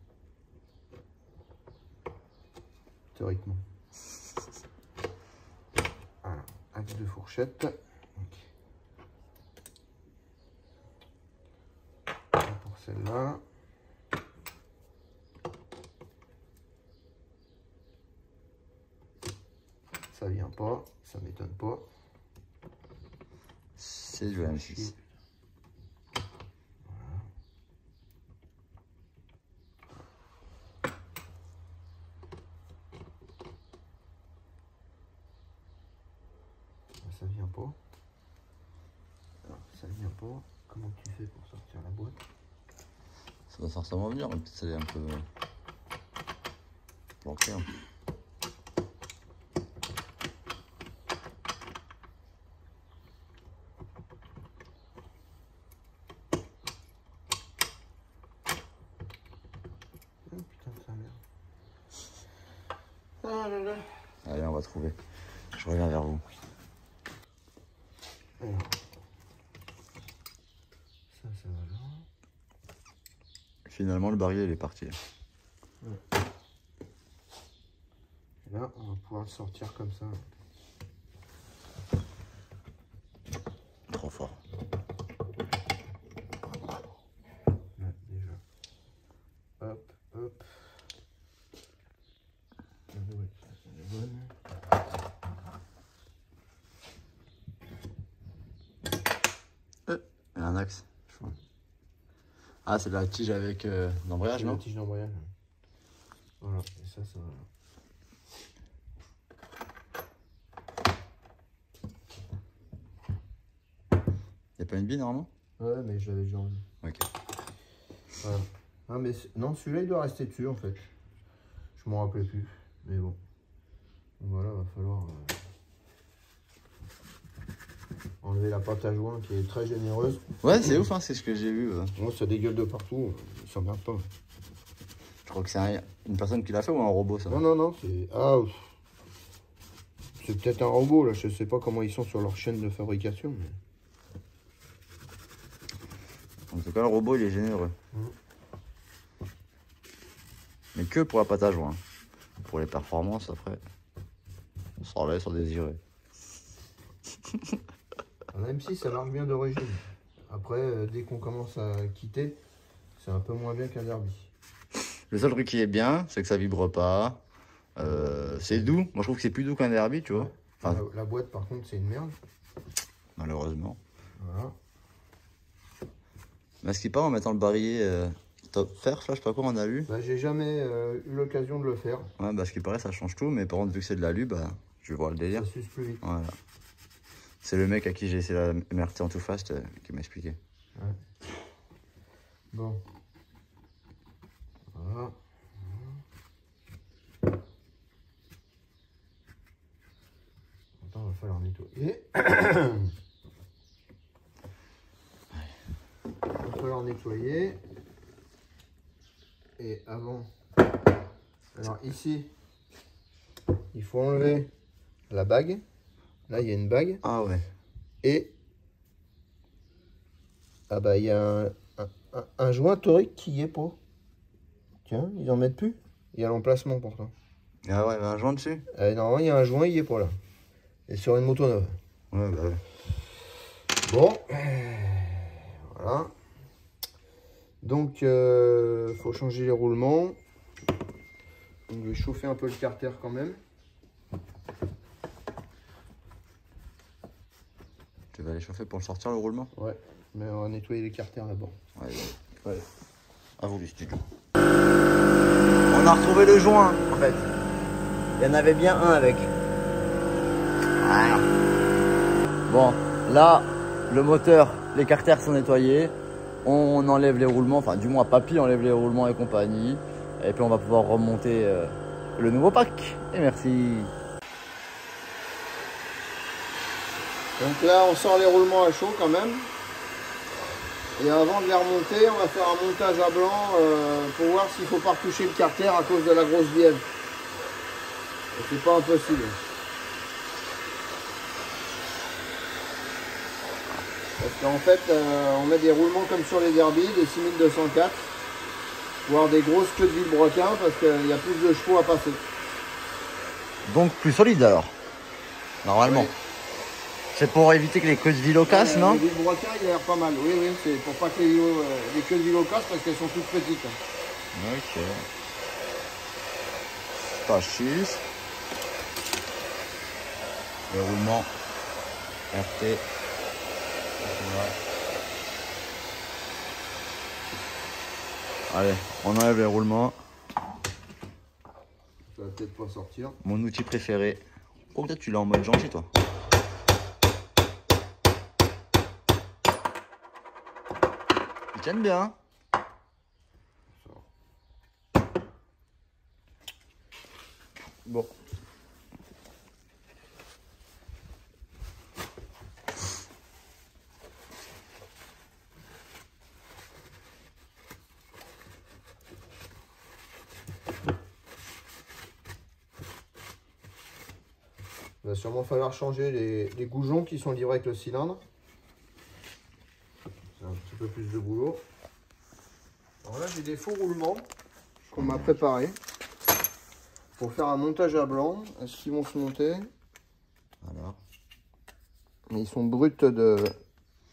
B: Théoriquement. Voilà, axe de fourchette. Okay. celle-là. Ça vient pas, ça m'étonne pas.
A: C'est du M6.
B: Voilà. Ça vient pas. Alors, ça vient pas. Comment tu fais pour sortir la boîte?
A: Ça doit forcément venir, mais peut-être c'est un peu planqué. Hein.
B: Oh putain, ça merde. Ah là là.
A: Allez, on va trouver. Je reviens vers vous.
B: Alors, ça va là.
A: Finalement, le barillet, il est parti.
B: Ouais. Et là, on va pouvoir le sortir comme ça.
A: Trop fort.
B: Ouais, déjà. Hop, hop. Ah ouais, ça, c'est la bonne.
A: Il y a un axe. Ah, c'est de la tige avec l'embrayage, non?
B: La tige d'embrayage. Voilà, et ça va.
A: Il n'y a pas une bille normalement?
B: Ouais, mais je l'avais déjà enlevé.
A: Ok.
B: Voilà. Ah, mais non, celui-là, il doit rester dessus, en fait. Je m'en rappelais plus. Mais bon. Donc voilà, va falloir enlever la pâte à joint qui est très généreuse.
A: Ouais, c'est ouf, hein, c'est ce que j'ai vu.
B: Bon, ça dégueule de partout. Il s'emmerde pas.
A: Je crois que c'est une personne qui l'a fait ou un robot, ça?
B: Non, non, non, c'est... Ah, c'est peut-être un robot, là. Je sais pas comment ils sont sur leur chaîne de fabrication. Mais...
A: En tout cas, le robot, il est généreux. Mais que pour la pâte à joint. Pour les performances, après, on s'en laisse, on désirait.
B: Même si ça marche bien d'origine. Après, dès qu'on commence à quitter, c'est un peu moins bien qu'un derby.
A: Le seul truc qui est bien, c'est que ça vibre pas. C'est doux. Moi, je trouve que c'est plus doux qu'un derby, tu vois. Enfin,
B: La boîte, par contre, c'est une merde.
A: malheureusement.
B: Voilà.
A: Mais ce qui part en mettant le barillet top perf, là, je sais pas quoi on a vu.
B: Bah, j'ai jamais eu l'occasion de le faire.
A: Ouais, bah, ce qui paraît, ça change tout. Mais par contre, vu que c'est de l'alu, bah, je vais voir le délire.
B: Ça s'use plus vite.
A: Voilà. C'est le mec à qui j'ai essayé la MRT en tout fast qui m'a expliqué.
B: Ouais. Bon. Voilà. Attends, il va falloir nettoyer. Il va falloir nettoyer. Et avant... Alors ici, il faut enlever la bague. Là, il y a une bague.
A: Ah ouais.
B: Et... Ah bah, il y a un joint torique qui y est pas. Tiens, ils en mettent plus. Il y a l'emplacement pourtant.
A: Ah ouais, il y a un joint dessus?
B: Normalement, il y a un joint, il y est pas là. Et sur une moto neuve.
A: Ouais, bah ouais.
B: Bon. Voilà. Donc, faut changer les roulements. Donc, je vais chauffer un peu le carter quand même.
A: Tu vas aller chauffer pour le sortir, le roulement?
B: Ouais, mais on va nettoyer les carters d'abord.
A: Ouais, ouais. À vous, le studio. On a retrouvé le joint, en fait. Il y en avait bien un avec. Voilà. Bon, là, le moteur, les carters sont nettoyés. On enlève les roulements, enfin, du moins, Papy enlève les roulements et compagnie. Et puis, on va pouvoir remonter le nouveau pack. Et merci.
B: Donc là, on sort les roulements à chaud quand même. Et avant de les remonter, on va faire un montage à blanc pour voir s'il ne faut pas retoucher le carter à cause de la grosse bielle. Et c'est pas impossible. Parce qu'en fait, on met des roulements comme sur les derbies, des 6204, voire des grosses queues de vilebrequin parce qu'il y a plus de chevaux à passer.
A: Donc, plus solide alors. Normalement.
B: Oui.
A: C'est pour éviter que les queues de vélo cassent, non?
B: Le vibromatin, il a l'air pas mal. Oui, oui, c'est pour pas que les queues de vélo cassent parce qu'elles sont toutes petites.
A: Ok. Pachis. Le roulement. RT. Voilà. Allez, on enlève les roulements.
B: Ça va peut-être pas sortir.
A: Mon outil préféré. Oh, peut-être tu l'as en mode gentil, toi. Ils tiennent bien.
B: Bon. Il va sûrement falloir changer les goujons qui sont livrés avec le cylindre. C'est un petit peu plus de boulot. Alors là, j'ai des faux roulements qu'on m'a préparés pour faire un montage à blanc. Est-ce qu'ils vont se monter?
A: Alors.
B: Ils sont bruts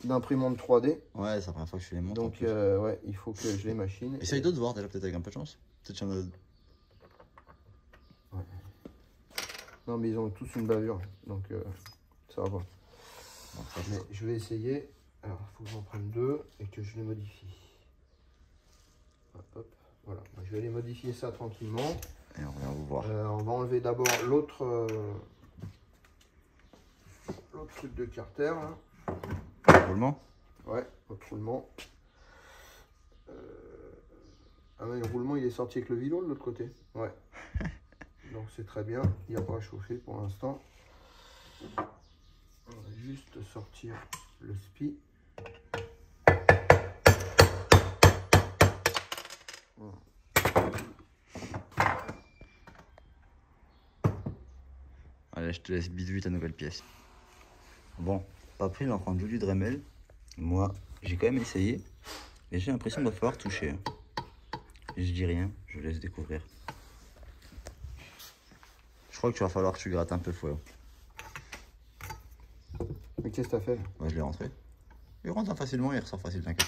B: d'imprimante 3D.
A: Ouais, c'est la première fois que je fais les montres.
B: Donc, ouais, il faut que je les machine.
A: Essaye d'autres voir déjà, peut-être avec un peu de chance. Peut-être qu'il y en a d'autres.
B: Ouais. Non, mais ils ont tous une bavure, donc ça va pas. Mais je vais essayer. Alors, il faut que j'en prenne deux et que je les modifie. Hop, hop. Voilà, je vais aller modifier ça tranquillement.
A: Et on vient vous voir.
B: On va enlever d'abord l'autre truc de carter. Là.
A: Roulement?
B: Ouais, l'autre roulement. Ah ouais, le roulement il est sorti avec le vélo de l'autre côté. Ouais. Donc c'est très bien, il n'y a pas à chauffer pour l'instant. On va juste sortir le spi. Voilà.
A: Allez, je te laisse bidouiller ta nouvelle pièce. Bon, pas pris l'empreinte du Dremel. Moi, j'ai quand même essayé. Et j'ai l'impression qu'il va falloir toucher. Je dis rien, je laisse découvrir. Je crois qu'il va falloir que tu grattes un peu le fouet.
B: Mais qu'est-ce que t'as fait là?
A: Moi, je l'ai rentré. Il rentre facilement, il ressort facile, t'inquiète.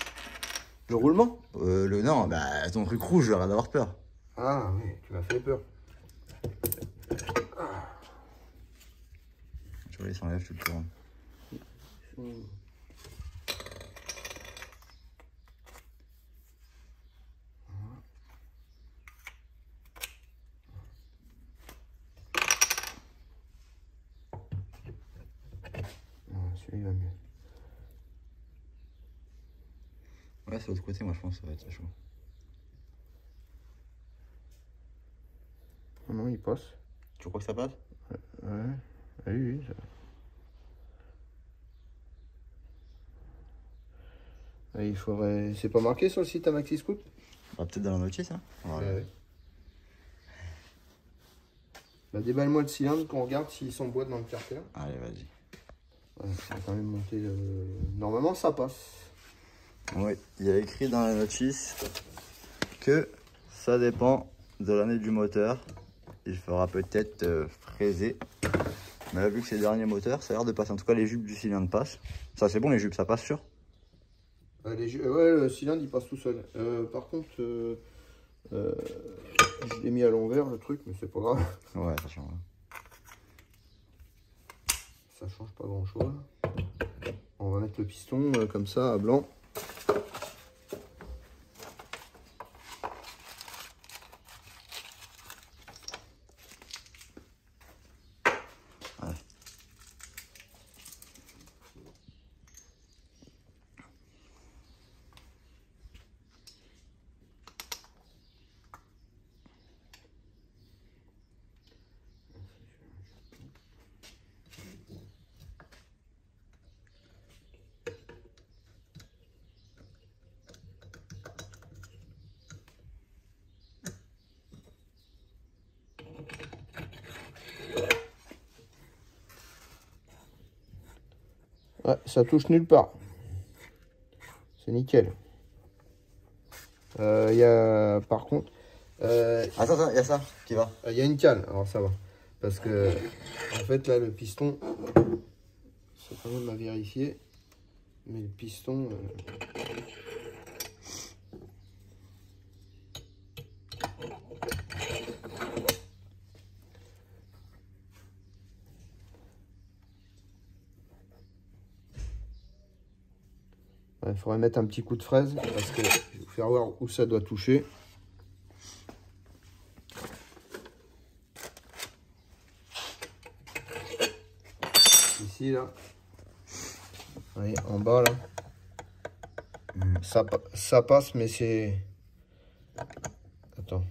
B: Le roulement?
A: Non, bah ton truc rouge, j'aurais d'avoir peur.
B: Ah oui, tu m'as fait peur.
A: Tu vois, il s'enlève, tu le tournes.
B: Celui-là il va mieux.
A: Ouais, c'est l'autre côté, moi je pense que ça va être chaud.
B: Oh non, il passe.
A: Tu crois que ça passe?
B: Ouais, oui, oui. Ça... Il faudrait... C'est pas marqué sur le site à Maxi Scoot?
A: Bah, peut-être dans la notice, hein.
B: Ouais. Bah, déballe-moi le cylindre qu'on regarde s'il s'emboîte dans le carter.
A: Allez, vas-y.
B: Ouais, ça va quand même monter. Normalement, ça passe.
A: Oui, il y a écrit dans la notice que ça dépend de l'année du moteur. Il fera peut-être fraiser. Mais là, vu que c'est le dernier moteur, ça a l'air de passer. En tout cas, les jupes du cylindre passent. Ça, c'est bon, les jupes, ça passe sûr?
B: Ouais, le cylindre il passe tout seul. Par contre, je l'ai mis à l'envers le truc, mais c'est pas grave.
A: Ouais, ça change.
B: Ça change pas grand chose. On va mettre le piston comme ça à blanc.
A: Ouais.
B: Ouais, ça touche nulle part. C'est nickel. Il y a par contre.
A: Attends, il y a ça qui va.
B: Il y a une cale, alors ça va. Parce que en fait là le piston, quand même à vérifier. Mais le piston... il faudrait mettre un petit coup de fraise parce que je vais vous faire voir où ça doit toucher. Ici, là. Vous voyez, en bas, là. Ça passe, mais c'est... Attends.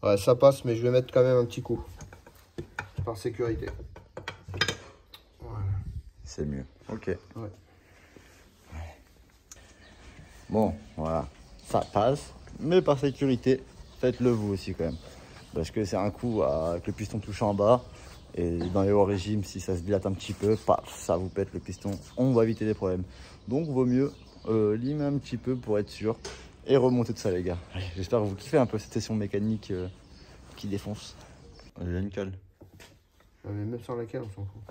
B: Ouais, ça passe, mais je vais mettre quand même un petit coup. Par sécurité. Voilà.
A: C'est mieux. Ok.
B: Ouais.
A: Bon, voilà. Ça passe. Mais par sécurité, faites-le vous aussi quand même. Parce que c'est un coup avec le piston touché en bas. Et dans les hauts régimes, si ça se dilate un petit peu, paf, ça vous pète le piston. On va éviter des problèmes. Donc, vaut mieux limer un petit peu pour être sûr. Et remonter de ça, les gars. J'espère que vous kiffez un peu cette session mécanique qui défonce. Il y a une cale.
B: Mais même sans laquelle, on s'en fout.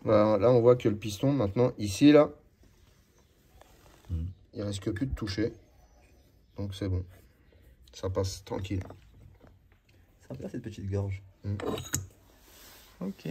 B: Voilà, là, on voit que le piston, maintenant, ici, là, il risque plus de toucher. Donc, c'est bon. Ça passe tranquille.
A: Sympa cette petite gorge. Ok.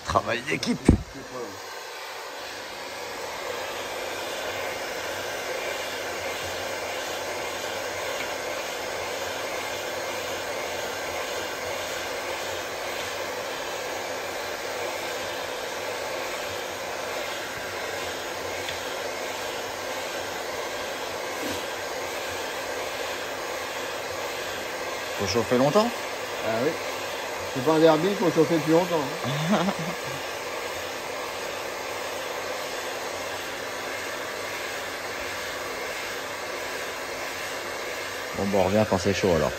A: Travail d'équipe. Faut chauffer longtemps.
B: Ah oui. C'est pas un derby, il faut chauffer plus longtemps.
A: Bon, on revient quand c'est chaud alors.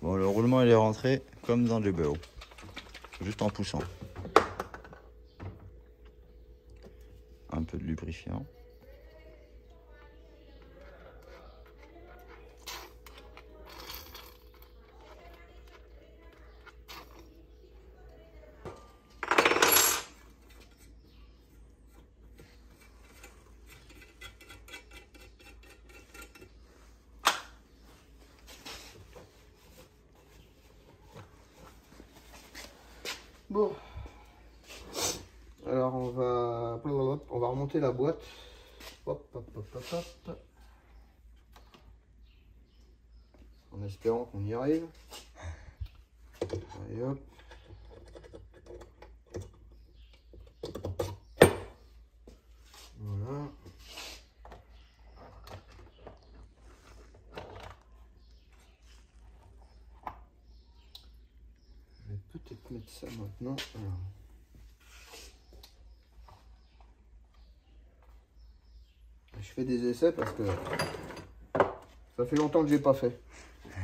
A: Bon, le roulement il est rentré comme dans du BO. Juste en poussant. Un peu de lubrifiant.
B: Bon. Alors on va remonter la boîte. Hop, hop, hop, hop, hop. En espérant qu'on y arrive. Allez hop. Voilà. Je vais peut-être mettre ça maintenant. Alors. Je fais des essais parce que ça fait longtemps que j'ai pas fait.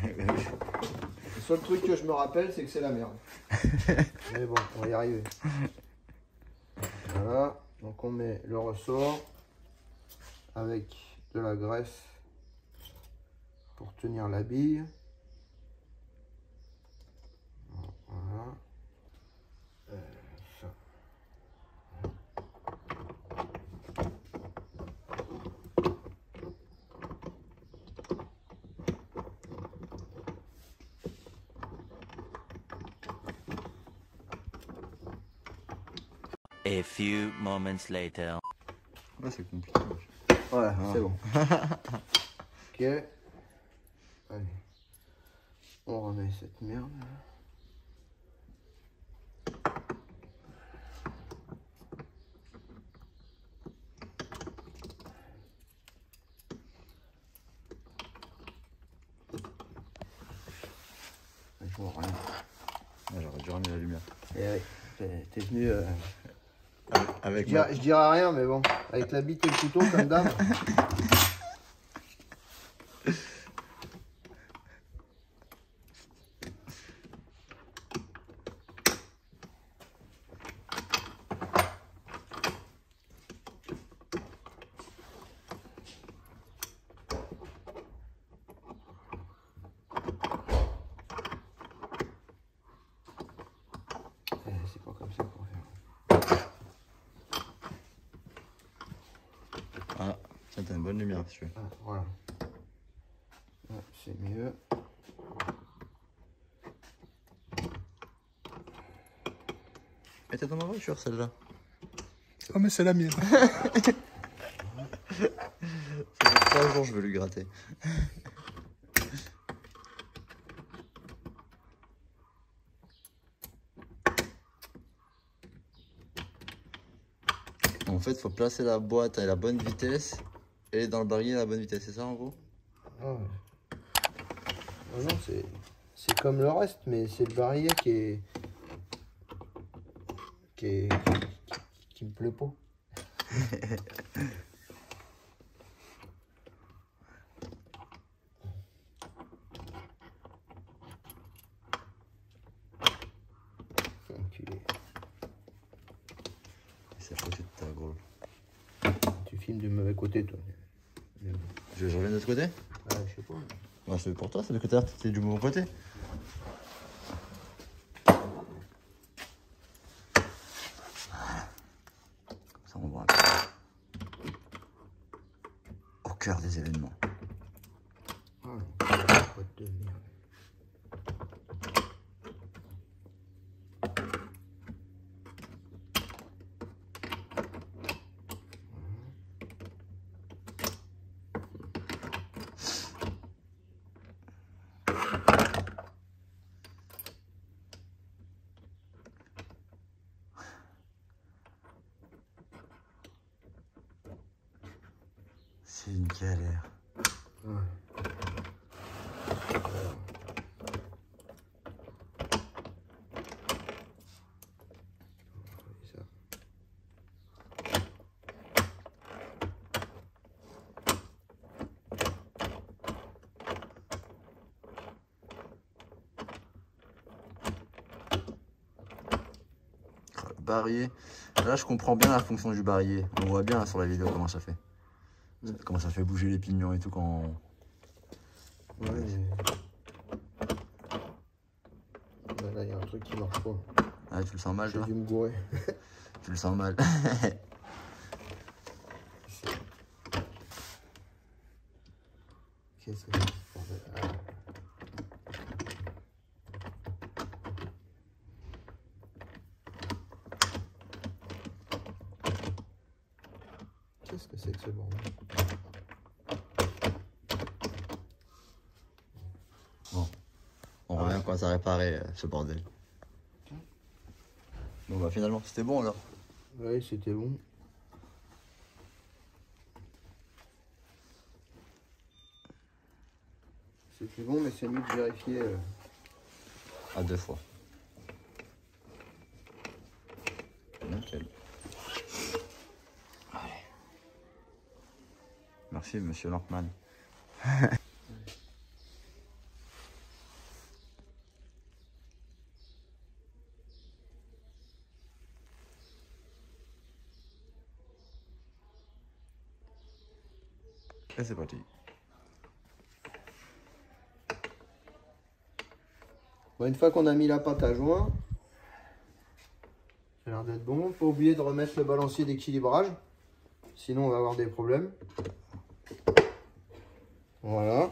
B: Le seul truc que je me rappelle, c'est que c'est la merde. Mais bon, on va y arriver. Voilà, donc on met le ressort avec de la graisse pour tenir la bille. Voilà. Ça.
C: A few moments later.
A: Ouais, c'est compliqué.
B: Voilà, c'est bon. Ok. Allez. On remet cette merde. T'es venu...
A: Avec
B: je dirais rien, mais bon, avec la bite et le couteau comme d'hab. C'est pas comme ça qu'on fait.
A: Ah, tiens, t'as une bonne lumière, si tu veux.
B: Ah, voilà. Ah, c'est mieux.
A: Elle était dans ma voiture, celle-là.
D: Oh, mais c'est la mienne.
A: Ça fait 3 jours, je veux lui gratter. En fait, il faut placer la boîte à la bonne vitesse et dans le barillet à la bonne vitesse, c'est ça en gros?
B: Ah ouais. Ah non, c'est comme le reste, mais c'est le barillet qui me plaît pas. Enculé.
A: C'est à côté de ta gueule.
B: Tu filmes du mauvais côté, toi. Mais bon.
A: Je reviens de l'autre côté?
B: Ah, je sais pas.
A: Ouais, c'est pour toi, c'est le côté, c'est du mauvais côté. Comme ça, on voit un peu. Au cœur des événements.
B: Ah, quoi de merde.
A: C'est une galère.
B: Ouais. Ça.
A: Le barillet. Là, je comprends bien la fonction du barillet. On voit bien sur la vidéo comment ça fait. Comment ça fait bouger les pignons et tout quand...
B: Ouais, mais... Là, il y a un truc qui marche pas.
A: Ah, tu le sens mal,
B: J'ai
A: toi?
B: dû me gourer.
A: Tu le sens mal.
B: Qu'est-ce que c'est ce bordel? Ah. Qu'est-ce que c'est que ce bordel?
A: Bon, on revient quand ça réparer ce bordel. Bon bah finalement c'était bon alors.
B: Oui, c'était bon. C'était bon, mais c'est mieux de vérifier.
A: À 2 fois. Nickel. Allez. Merci monsieur Lampman. Et c'est parti.
B: Bon, une fois qu'on a mis la pâte à joint, ça a l'air d'être bon. Pas oublier de remettre le balancier d'équilibrage, sinon on va avoir des problèmes. Voilà.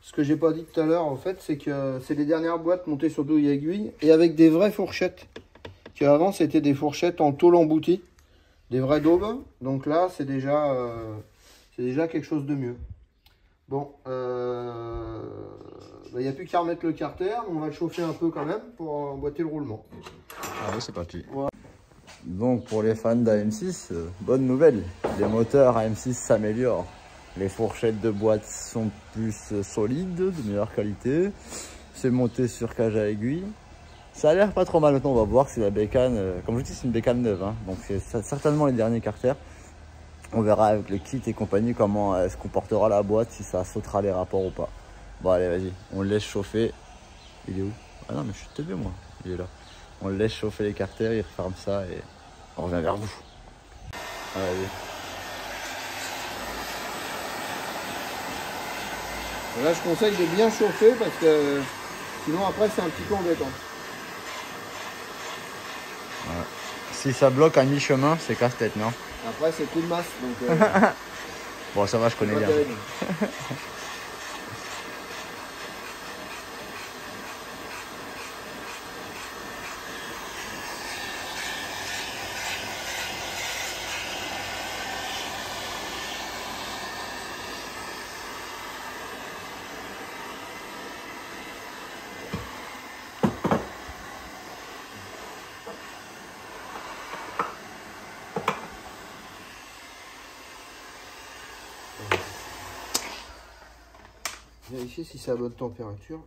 B: Ce que j'ai pas dit tout à l'heure, en fait, c'est que c'est les dernières boîtes montées sur douille aiguille et avec des vraies fourchettes. Qu'avant, c'était des fourchettes en tôle emboutie, des vraies daubes. Donc là, c'est déjà quelque chose de mieux. Bon, il n'y a plus qu'à remettre le carter. On va le chauffer un peu quand même pour emboîter le roulement.
A: Allez, c'est parti.
B: Ouais.
A: Donc pour les fans d'AM6, bonne nouvelle, les moteurs AM6 s'améliorent. Les fourchettes de boîte sont plus solides, de meilleure qualité. C'est monté sur cage à aiguille. Ça a l'air pas trop mal. Maintenant, on va voir si la bécane, comme je vous dis, c'est une bécane neuve, hein, donc c'est certainement les derniers carters. On verra avec le kit et compagnie comment se comportera la boîte, si ça sautera les rapports ou pas. Bon allez, vas-y, on le laisse chauffer. Il est où? Ah non, mais je suis teubé moi, il est là. On le laisse chauffer les carters, il referme ça et on revient vers vous. Allez.
B: Là, je conseille de bien chauffer parce que sinon après c'est un petit peu embêtant.
A: Voilà. Si ça bloque à mi-chemin, c'est casse-tête, non?
B: Après c'est coup de masse, donc
A: Bon, ça va, je connais
B: pas
A: bien.
B: terrible. Vérifier si c'est la bonne température.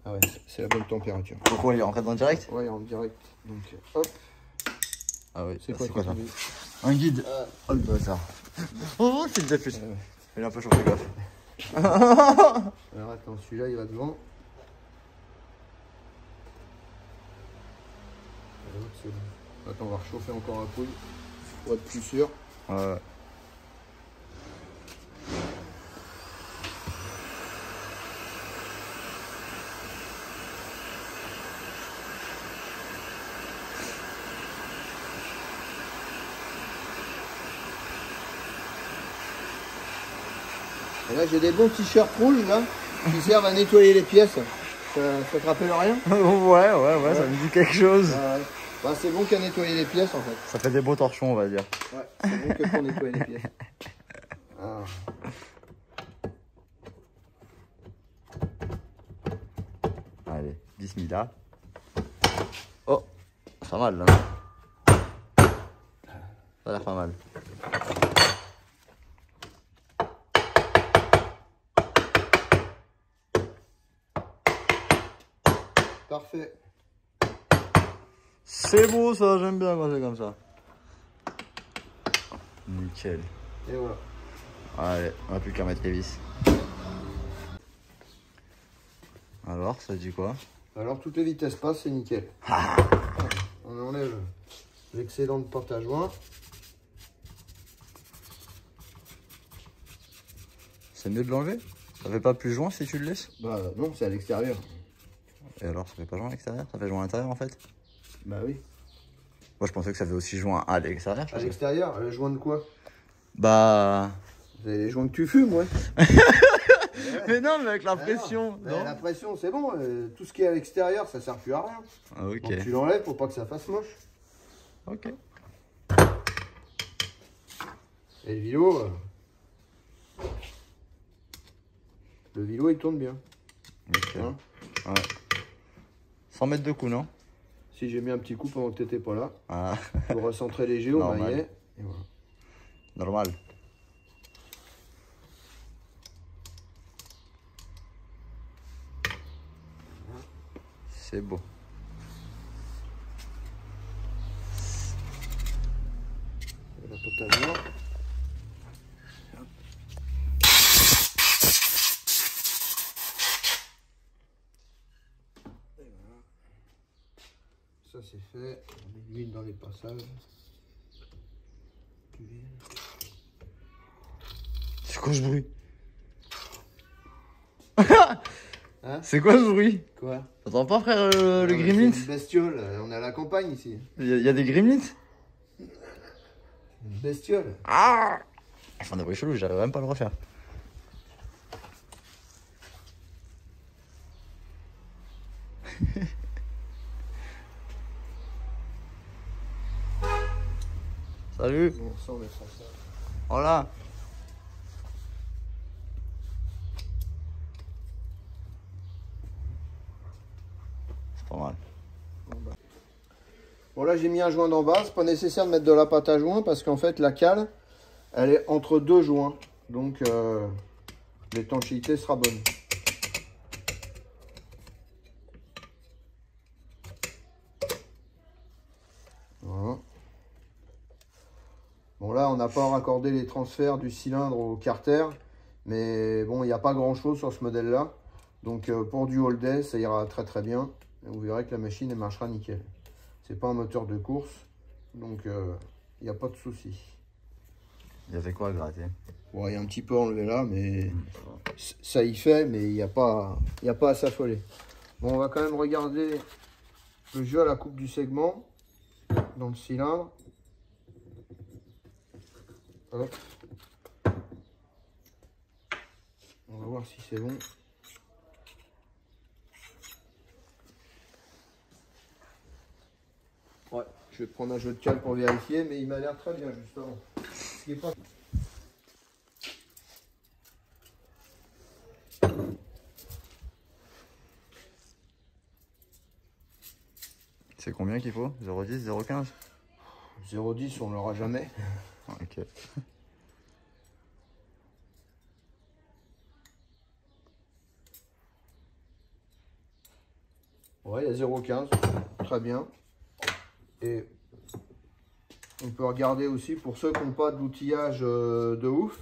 B: Ah ouais, c'est la bonne température.
A: Donc on est rentré dans le direct?
B: Ouais, en direct. Donc hop.
A: Ah oui,
B: C'est quoi
A: ça?
B: qui est
A: Un guide. Oh le bâtard. Oh, c'est déjà plus. Il est un peu chaud, fais gaffe.
B: Alors attends, celui-là il va devant. Alors, c'est bon. Attends, on va réchauffer encore un peu pour être plus sûr.
A: Ouais.
B: Et là j'ai des bons t-shirts rouges là qui servent à nettoyer les pièces. Ça te rappelle rien?
A: ouais, ça me dit quelque chose.
B: Ouais. Bah, c'est bon qu'à nettoyer les pièces en fait.
A: Ça fait des beaux torchons, on va dire.
B: Ouais, c'est bon que pour nettoyer les pièces. Ah.
A: Allez, bismillah. Oh, pas mal là. Ça a l'air pas mal.
B: Parfait.
A: C'est beau ça, j'aime bien quand c'est comme ça. Nickel.
B: Et voilà.
A: Allez, on n'a plus qu'à mettre les vis. Alors, ça dit quoi?
B: Alors toutes les vitesses passent, c'est nickel. On enlève l'excédent de porte à joint.
A: C'est mieux de l'enlever? Ça fait pas plus joint si tu le laisses?
B: Bah non, c'est à l'extérieur.
A: Et alors, ça fait pas joint à l'extérieur? Ça fait joint à l'intérieur en fait?
B: Bah oui.
A: Moi je pensais que ça fait aussi joint à l'extérieur.
B: À l'extérieur, le joint de quoi?
A: Bah...
B: Vous avez les joints que tu fumes, ouais.
A: Mais non, mais avec la
B: Ah
A: pression,
B: non.
A: non?
B: La pression, c'est bon. Tout ce qui est à l'extérieur, ça sert plus à rien.
A: Ah, ok.
B: Donc tu l'enlèves pour pas que ça fasse moche.
A: Ok.
B: Et le vélo, il tourne bien.
A: Ok.
B: Hein,
A: Ouais. 100 mètres de coup, non?
B: si j'ai mis un petit coup pendant que t'étais pas là,
A: Ah,
B: pour recentrer les géos, bah,
A: Normal.
B: y est. Et voilà.
A: normal. C'est beau.
B: Et la porte à joint. Et voilà. Ça c'est fait. On met de l'huile dans les passages. L'huile.
A: C'est quoi ce bruit?
B: Hein?
A: C'est quoi ce bruit?
B: Quoi?
A: T'entends pas, frère, le
B: Non, mais
A: gremlin?
B: c'est une bestiole, on est à la campagne ici.
A: Il y a des gremlins?
B: Une bestiole.
A: Ah! Ils font des bruits chelous, j'arrive même pas à le refaire. Salut!
B: Bon, ça on laissera ça.
A: Voilà! C'est pas mal.
B: Bon là j'ai mis un joint d'en bas, c'est pas nécessaire de mettre de la pâte à joint parce qu'en fait la cale elle est entre deux joints, donc l'étanchéité sera bonne. Bon là, on n'a pas raccordé les transferts du cylindre au carter, mais bon, il n'y a pas grand chose sur ce modèle-là. Donc pour du all day, ça ira très très bien. Et vous verrez que la machine, elle marchera nickel. C'est pas un moteur de course, donc il n'y a pas de souci.
A: Il y avait quoi à gratter?
B: Bon, il y a un petit peu enlevé là, mais ça y fait, mais il n'y a pas à s'affoler. Bon, on va quand même regarder le jeu à la coupe du segment dans le cylindre. Hop. On va voir si c'est bon. Ouais, je vais prendre un jeu de cale pour vérifier, mais il m'a l'air très bien justement. Ce qui est pas...
A: C'est combien qu'il faut? 0,10, 0,15?
B: 0,10 on l'aura jamais.
A: Ok.
B: Ouais, il y a 0,15, très bien. Et on peut regarder aussi pour ceux qui n'ont pas d'outillage de ouf.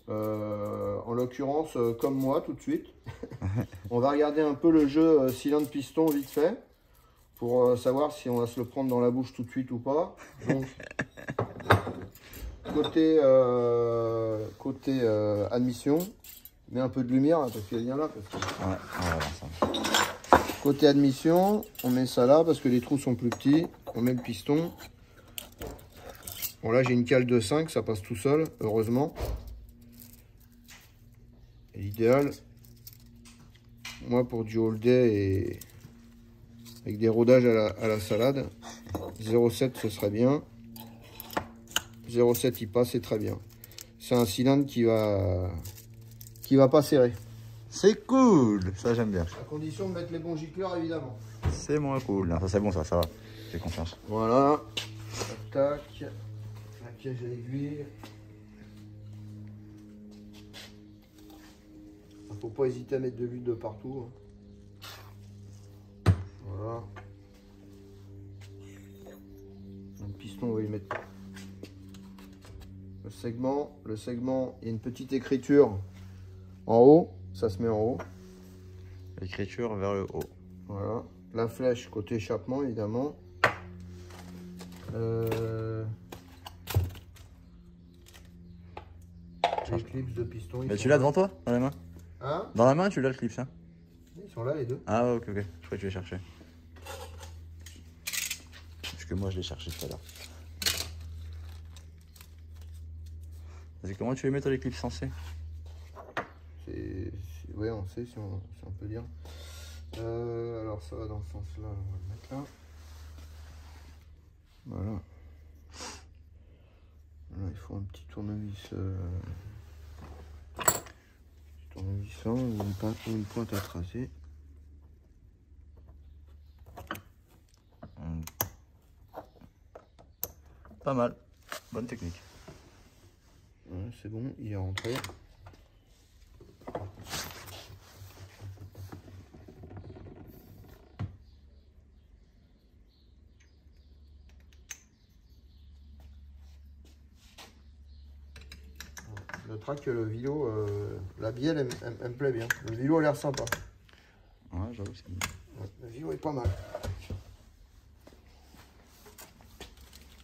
B: En l'occurrence, comme moi, tout de suite. On va regarder un peu le jeu cylindre-piston vite fait. Pour savoir si on va se le prendre dans la bouche tout de suite ou pas. Donc, côté admission, mets un peu de lumière, hein, parce qu'il y en a là. Parce que...
A: Ouais, on va voir ça.
B: Côté admission, on met ça là parce que les trous sont plus petits. On met le piston. Bon là j'ai une cale de 5, ça passe tout seul, heureusement. Et l'idéal, moi pour du all day et avec des rodages à la salade, 0,7 ce serait bien. 0,7 il passe, c'est très bien. C'est un cylindre qui va pas serrer.
A: C'est cool, ça j'aime bien.
B: À condition de mettre les bons gicleurs évidemment.
A: C'est moins cool. Non, ça c'est bon, ça va. J'ai confiance.
B: Voilà. Tac. La piège à aiguille. Faut pas hésiter à mettre de l'huile de partout. Voilà. Le piston, on va y mettre le segment. Le segment, il y a une petite écriture en haut. Ça se met en haut.
A: L'écriture vers le haut.
B: Voilà. La flèche côté échappement, évidemment. Les clips de piston.
A: Mais tu l'as devant toi, dans la main?
B: Hein?
A: Dans la main, tu l'as le clip, ça?
B: Ils sont là, les deux.
A: Ah, ok, ok. Je crois que tu les chercher. Parce que moi, je l'ai cherché tout à l'heure. C'est comment tu les mets, toi, les clips censés?
B: Ouais, on sait si on peut dire. Alors ça va dans ce sens-là, on va le mettre là. Voilà. Voilà, il faut un petit tournevis. Tournevis ou une pointe à tracer.
A: Pas mal. Bonne technique.
B: Ouais, c'est bon, il est rentré. Je traque que le vélo, la bielle, elle me plaît bien. Le vélo a l'air sympa.
A: Ouais, j'avoue, c'est bien.
B: Ouais, le vélo est pas mal.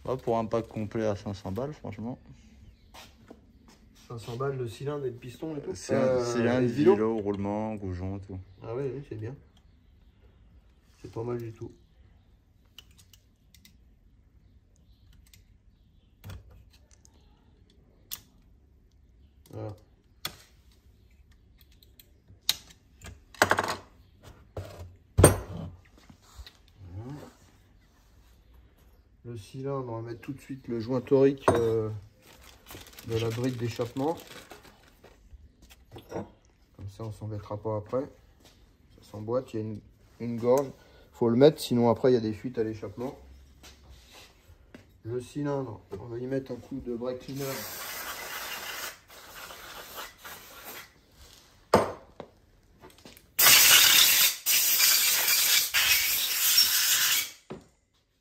A: Ouais, pour un pack complet à 500 balles, franchement.
B: 500 balles de cylindre et de piston et tout.
A: C'est un cylindre, vélo, roulement, goujon, tout.
B: Ah oui, oui, c'est bien. C'est pas mal du tout. Voilà. Le cylindre, on va mettre tout de suite le joint torique de la brique d'échappement. Comme ça, on s'embêtera pas après. Ça s'emboîte, il y a une gorge. Il faut le mettre, sinon après, il y a des fuites à l'échappement. Le cylindre, on va y mettre un coup de brake cleaner.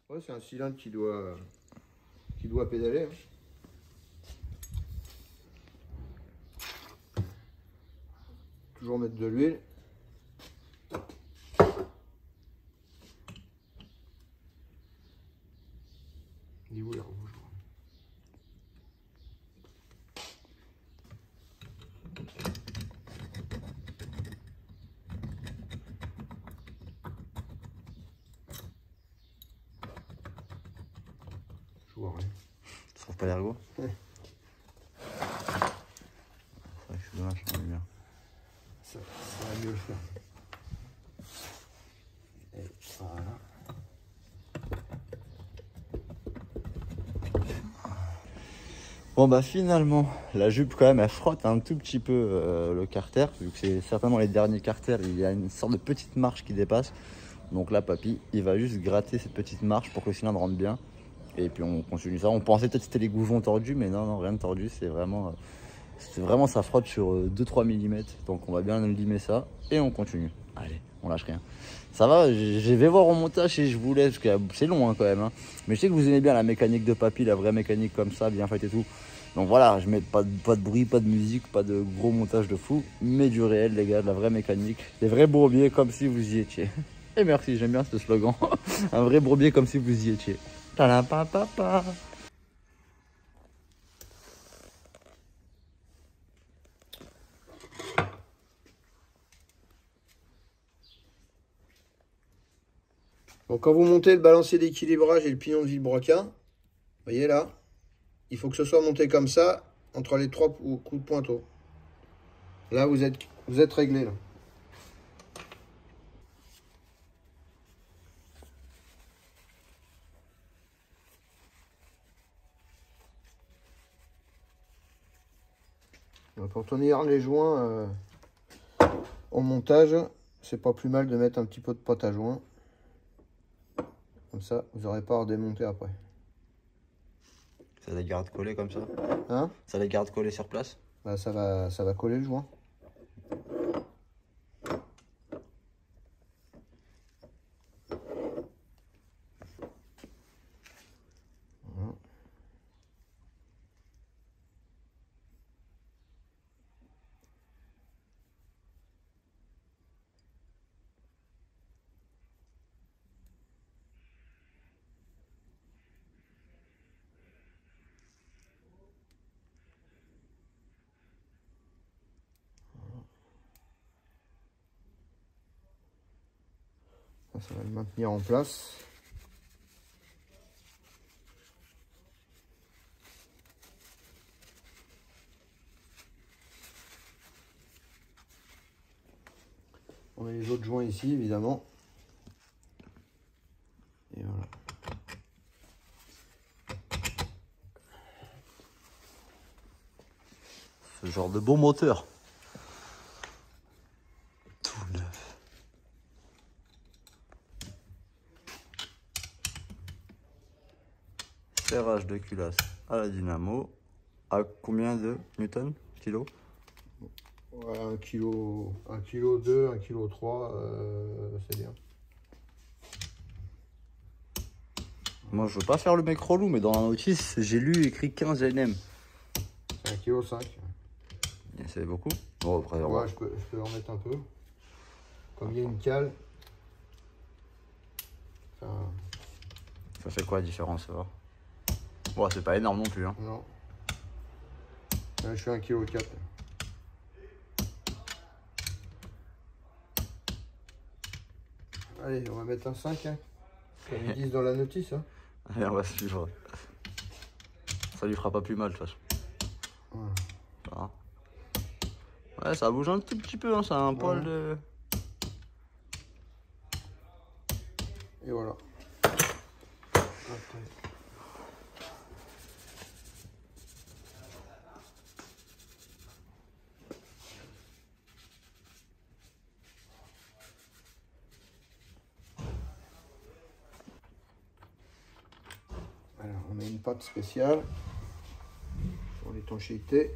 B: Ouais, c'est un cylindre qui doit pédaler. Hein. toujours mettre de l'huile. Il est où, les rouges? Je vois rien.
A: Tu trouves pas l'ergot?
B: Ouais.
A: C'est vrai que c'est dommage, on est bien.
B: Ça va mieux le faire. Et voilà.
A: Bon bah finalement, la jupe quand même, elle frotte un tout petit peu le carter, vu que c'est certainement les derniers carters, il y a une sorte de petite marche qui dépasse. Donc là, papy, il va juste gratter cette petite marche pour que le cylindre rentre bien. Et puis on continue ça. On pensait peut-être que c'était les gouvons tordus, mais non, non, rien de tordu. C'est vraiment ça frotte sur 2-3 mm. Donc on va bien limer ça et on continue. Allez, on lâche rien. Ça va, je vais voir au montage et je vous laisse, parce que c'est long hein, quand même. Hein. Mais je sais que vous aimez bien la mécanique de papy, la vraie mécanique comme ça, bien faite et tout. Donc voilà, je mets pas de bruit, pas de musique, pas de gros montage de fou, mais du réel les gars, de la vraie mécanique. Des vrais bourbiers comme si vous y étiez. Et merci, j'aime bien ce slogan. Un vrai bourbier comme si vous y étiez. Talapapapa.
B: Donc quand vous montez le balancier d'équilibrage et le pignon de vilebrequin, vous voyez là, il faut que ce soit monté comme ça, entre les 3 coups de pointeau. Là, vous êtes réglé là. Donc, pour tenir les joints au montage, c'est pas plus mal de mettre un petit peu de pâte à joint. Comme ça, vous n'aurez pas à redémonter après.
A: Ça les garde collés comme ça?
B: Hein?
A: Ça les garde collés sur place?
B: Bah, ça va coller le joint. Voilà. Ça va le maintenir en place. On met les autres joints ici, évidemment. Et voilà.
A: Ce genre de bon moteur. Tout neuf. Serrage de culasse à la dynamo. À combien de newtons? Kilos?
B: Ouais, 1 kg 2, 1 kg 3, c'est bien.
A: Moi je veux pas faire le mec relou, mais dans la notice j'ai lu écrit 15 Nm.
B: C'est 1 kg 5.
A: C'est beaucoup? Bon après
B: Ouais, je peux en mettre un peu. Comme il y a une cale. Enfin,
A: ça fait quoi la différence? Bon, c'est pas énorme non plus. Hein.
B: non. Là, je suis 1 kg 4. Allez, on va mettre un 5, hein, comme ils disent dans la notice. Hein.
A: Allez, on va suivre. Ça lui fera pas plus mal de toute façon.
B: Voilà.
A: Voilà. Ouais, ça bouge un tout petit peu, hein, ça a un poil de...
B: Et voilà. Alors, on a une pâte spéciale pour l'étanchéité.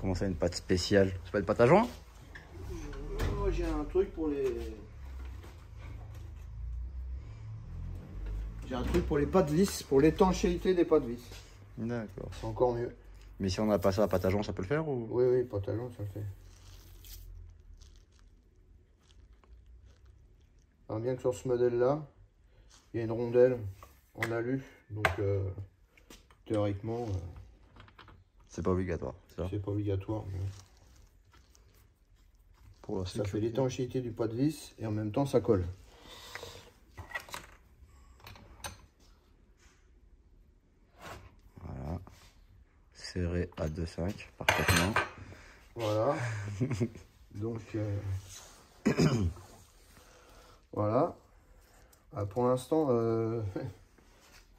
A: Comment ça, une pâte spéciale? C'est pas une pâte à joint?
B: Moi, j'ai un truc pour les... J'ai un truc pour les pâtes vis, pour l'étanchéité des pâtes vis.
A: D'accord.
B: C'est encore mieux.
A: Mais si on n'a pas ça à pâte à joint, ça peut le faire ou...
B: Oui, oui, pâte à joint, ça le fait. Alors bien que sur ce modèle-là, il y a une rondelle en alu, donc théoriquement,
A: c'est pas obligatoire.
B: c'est pas obligatoire. Mais
A: pour la
B: ça fait
A: sécurité.
B: l'étanchéité du pas de vis et en même temps ça colle.
A: Voilà. Serré à 2,5 parfaitement.
B: Voilà. Donc voilà. Ah, pour l'instant,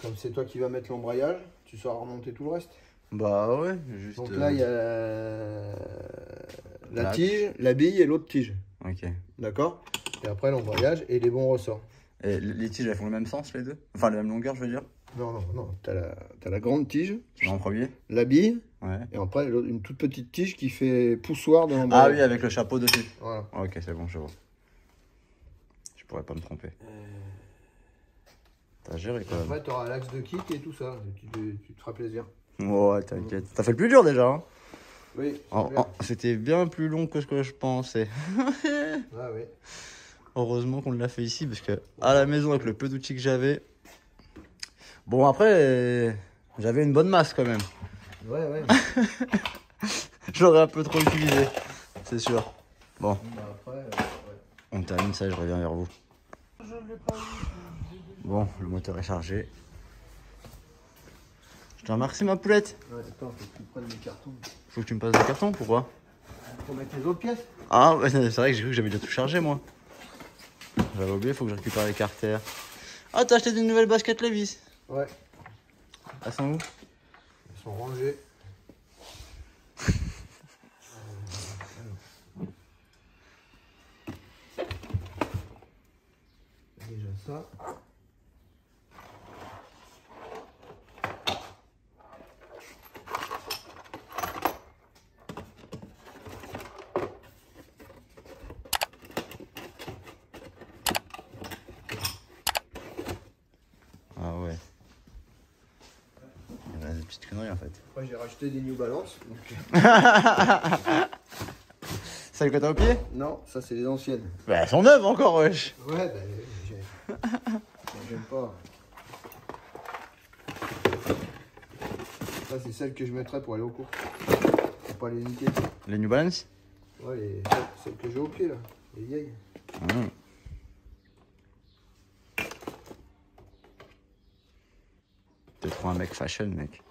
B: comme c'est toi qui vas mettre l'embrayage, tu sauras remonter tout le reste.
A: Bah ouais, juste.
B: Donc là, il y a la
A: L'axe.
B: tige, la bille et l'autre tige.
A: Ok.
B: D'accord? Et après l'embrayage et les bons ressorts.
A: Et les tiges, elles font le même sens, les deux? Enfin, la même longueur, je veux dire?
B: Non, non, non. T'as la grande tige,
A: En premier?
B: la bille,
A: Ouais.
B: et après une toute petite tige qui fait poussoir de
A: Ah
B: l'embrayage.
A: oui, avec le chapeau dessus.
B: Voilà.
A: Ok, c'est bon, je vois. Je pourrais pas me tromper. T'as géré quand même.
B: Après, tu auras l'axe de kick et tout ça. Tu te feras plaisir.
A: Ouais, t'inquiète. T'as fait le plus dur déjà, hein?
B: Oui.
A: C'était bien plus long que ce que je pensais.
B: Ah oui.
A: Heureusement qu'on l'a fait ici parce que à la maison avec le peu d'outils que j'avais. Bon après j'avais une bonne masse quand même.
B: Ouais, ouais.
A: J'aurais un peu trop utilisé, c'est sûr. Bon,
B: Bah après, ouais.
A: on termine ça et je reviens vers vous. Bon, le moteur est chargé. Je te remercie ma poulette.
B: Ouais, attends, faut que tu prennes les cartons.
A: Faut que tu me passes des cartons, pourquoi?
B: Pour mettre les autres pièces.
A: Ah ouais, c'est vrai que j'ai cru que j'avais déjà tout chargé moi. J'avais oublié, faut que je récupère les carters. Ah, t'as acheté des nouvelles baskets Levi's?
B: Ouais.
A: Elles sont où?
B: Ils sont rangés. Déjà ça.
A: Ah ouais. Il y a des petites conneries en fait.
B: Après, j'ai racheté des New Balance. Donc...
A: Celle que t'as au pied?
B: Non, ça, c'est les anciennes.
A: Bah elles sont neuves encore, wesh.
B: Ouais, bah, j'aime pas. Ça, c'est celle que je mettrais pour aller au cours. Pour pas les niquer.
A: Les New Balance?
B: Ouais, celles que j'ai au pied, là. Les vieilles.
A: Mmh. T'es trop un mec fashion, mec.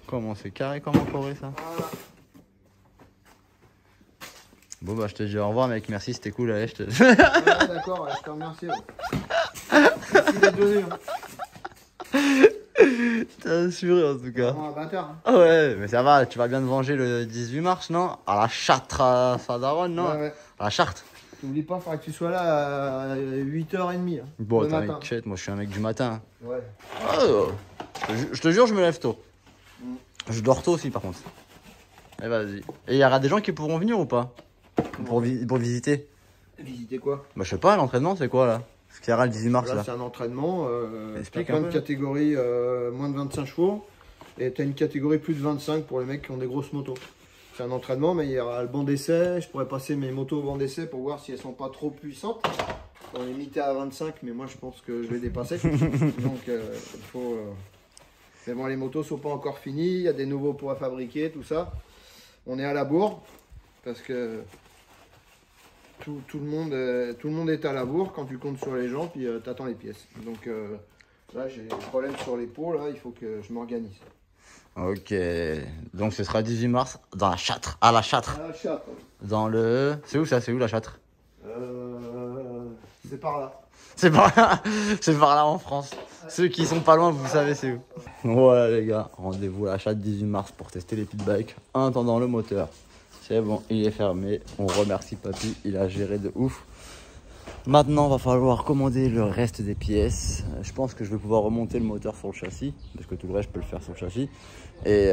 A: Comment c'est carré comme encoré ça?
B: Voilà.
A: Bon bah je te dis au revoir mec, merci, c'était cool, allez je te...
B: Ouais, d'accord, ouais, je te remercie. Ouais. Merci d'être venu.
A: T'as assuré en tout cas.
B: Vraiment un bâtard. Hein.
A: Ah ouais, mais ça va, tu vas bien te venger le 18 mars, non? À la Charte à Fadaronne, non?
B: Ouais, ouais.
A: À la Charte.
B: N'oublie pas, il faudra que tu sois là à 8h30. Hein,
A: Bon,
B: le matin.
A: t'inquiète, moi je suis un mec du matin.
B: Ouais.
A: Je te jure, je me lève tôt.
B: Mm.
A: Je dors tôt aussi par contre. Et vas-y. Et il y aura des gens qui pourront venir ou pas? Pour visiter?
B: Visiter quoi?
A: Bah je sais pas, l'entraînement c'est quoi là? Ce qu'il y aura le 18 mars
B: Là,
A: là.
B: c'est un entraînement.
A: Explique
B: T'as
A: un
B: plein de
A: peu.
B: catégories moins de 25 chevaux. Et t'as une catégorie plus de 25 pour les mecs qui ont des grosses motos. C'est un entraînement, mais il y aura le banc d'essai. Je pourrais passer mes motos au banc d'essai pour voir si elles sont pas trop puissantes. On est limité à 25, mais moi je pense que je vais dépasser. Donc il faut. Mais bon, les motos sont pas encore finies. Il y a des nouveaux pots à fabriquer, tout ça. On est à la bourre parce que tout le monde est à la bourre quand tu comptes sur les gens, puis t'attends les pièces. Donc là, j'ai des problèmes sur les pots. Là, il faut que je m'organise.
A: Ok, donc ce sera 18 mars dans la Châtre, à la Châtre.
B: Ah, chat.
A: Dans le... C'est où ça? C'est où la Châtre?
B: C'est par là.
A: C'est par là, c'est par là en France. Ceux qui sont pas loin, vous savez c'est où. Voilà les gars, rendez-vous à la Châtre 18 mars pour tester les pit bikes en attendant le moteur. C'est bon, il est fermé. On remercie Papy, il a géré de ouf. Maintenant, va falloir commander le reste des pièces. Je pense que je vais pouvoir remonter le moteur sur le châssis, parce que tout le reste, je peux le faire sur le châssis. Et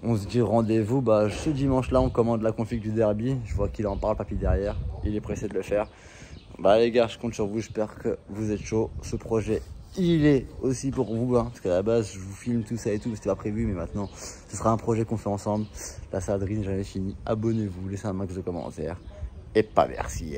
A: on se dit rendez-vous ce dimanche-là, on commande la config du derby. Je vois qu'il en parle, Papy, derrière. Il est pressé de le faire. Les gars, je compte sur vous, j'espère que vous êtes chaud. Ce projet il est aussi pour vous, hein, parce qu'à la base je vous filme tout ça et tout, c'était pas prévu, mais maintenant ce sera un projet qu'on fait ensemble. La saladerie n'est jamais finie. Abonnez-vous, laissez un max de commentaires et pas merci.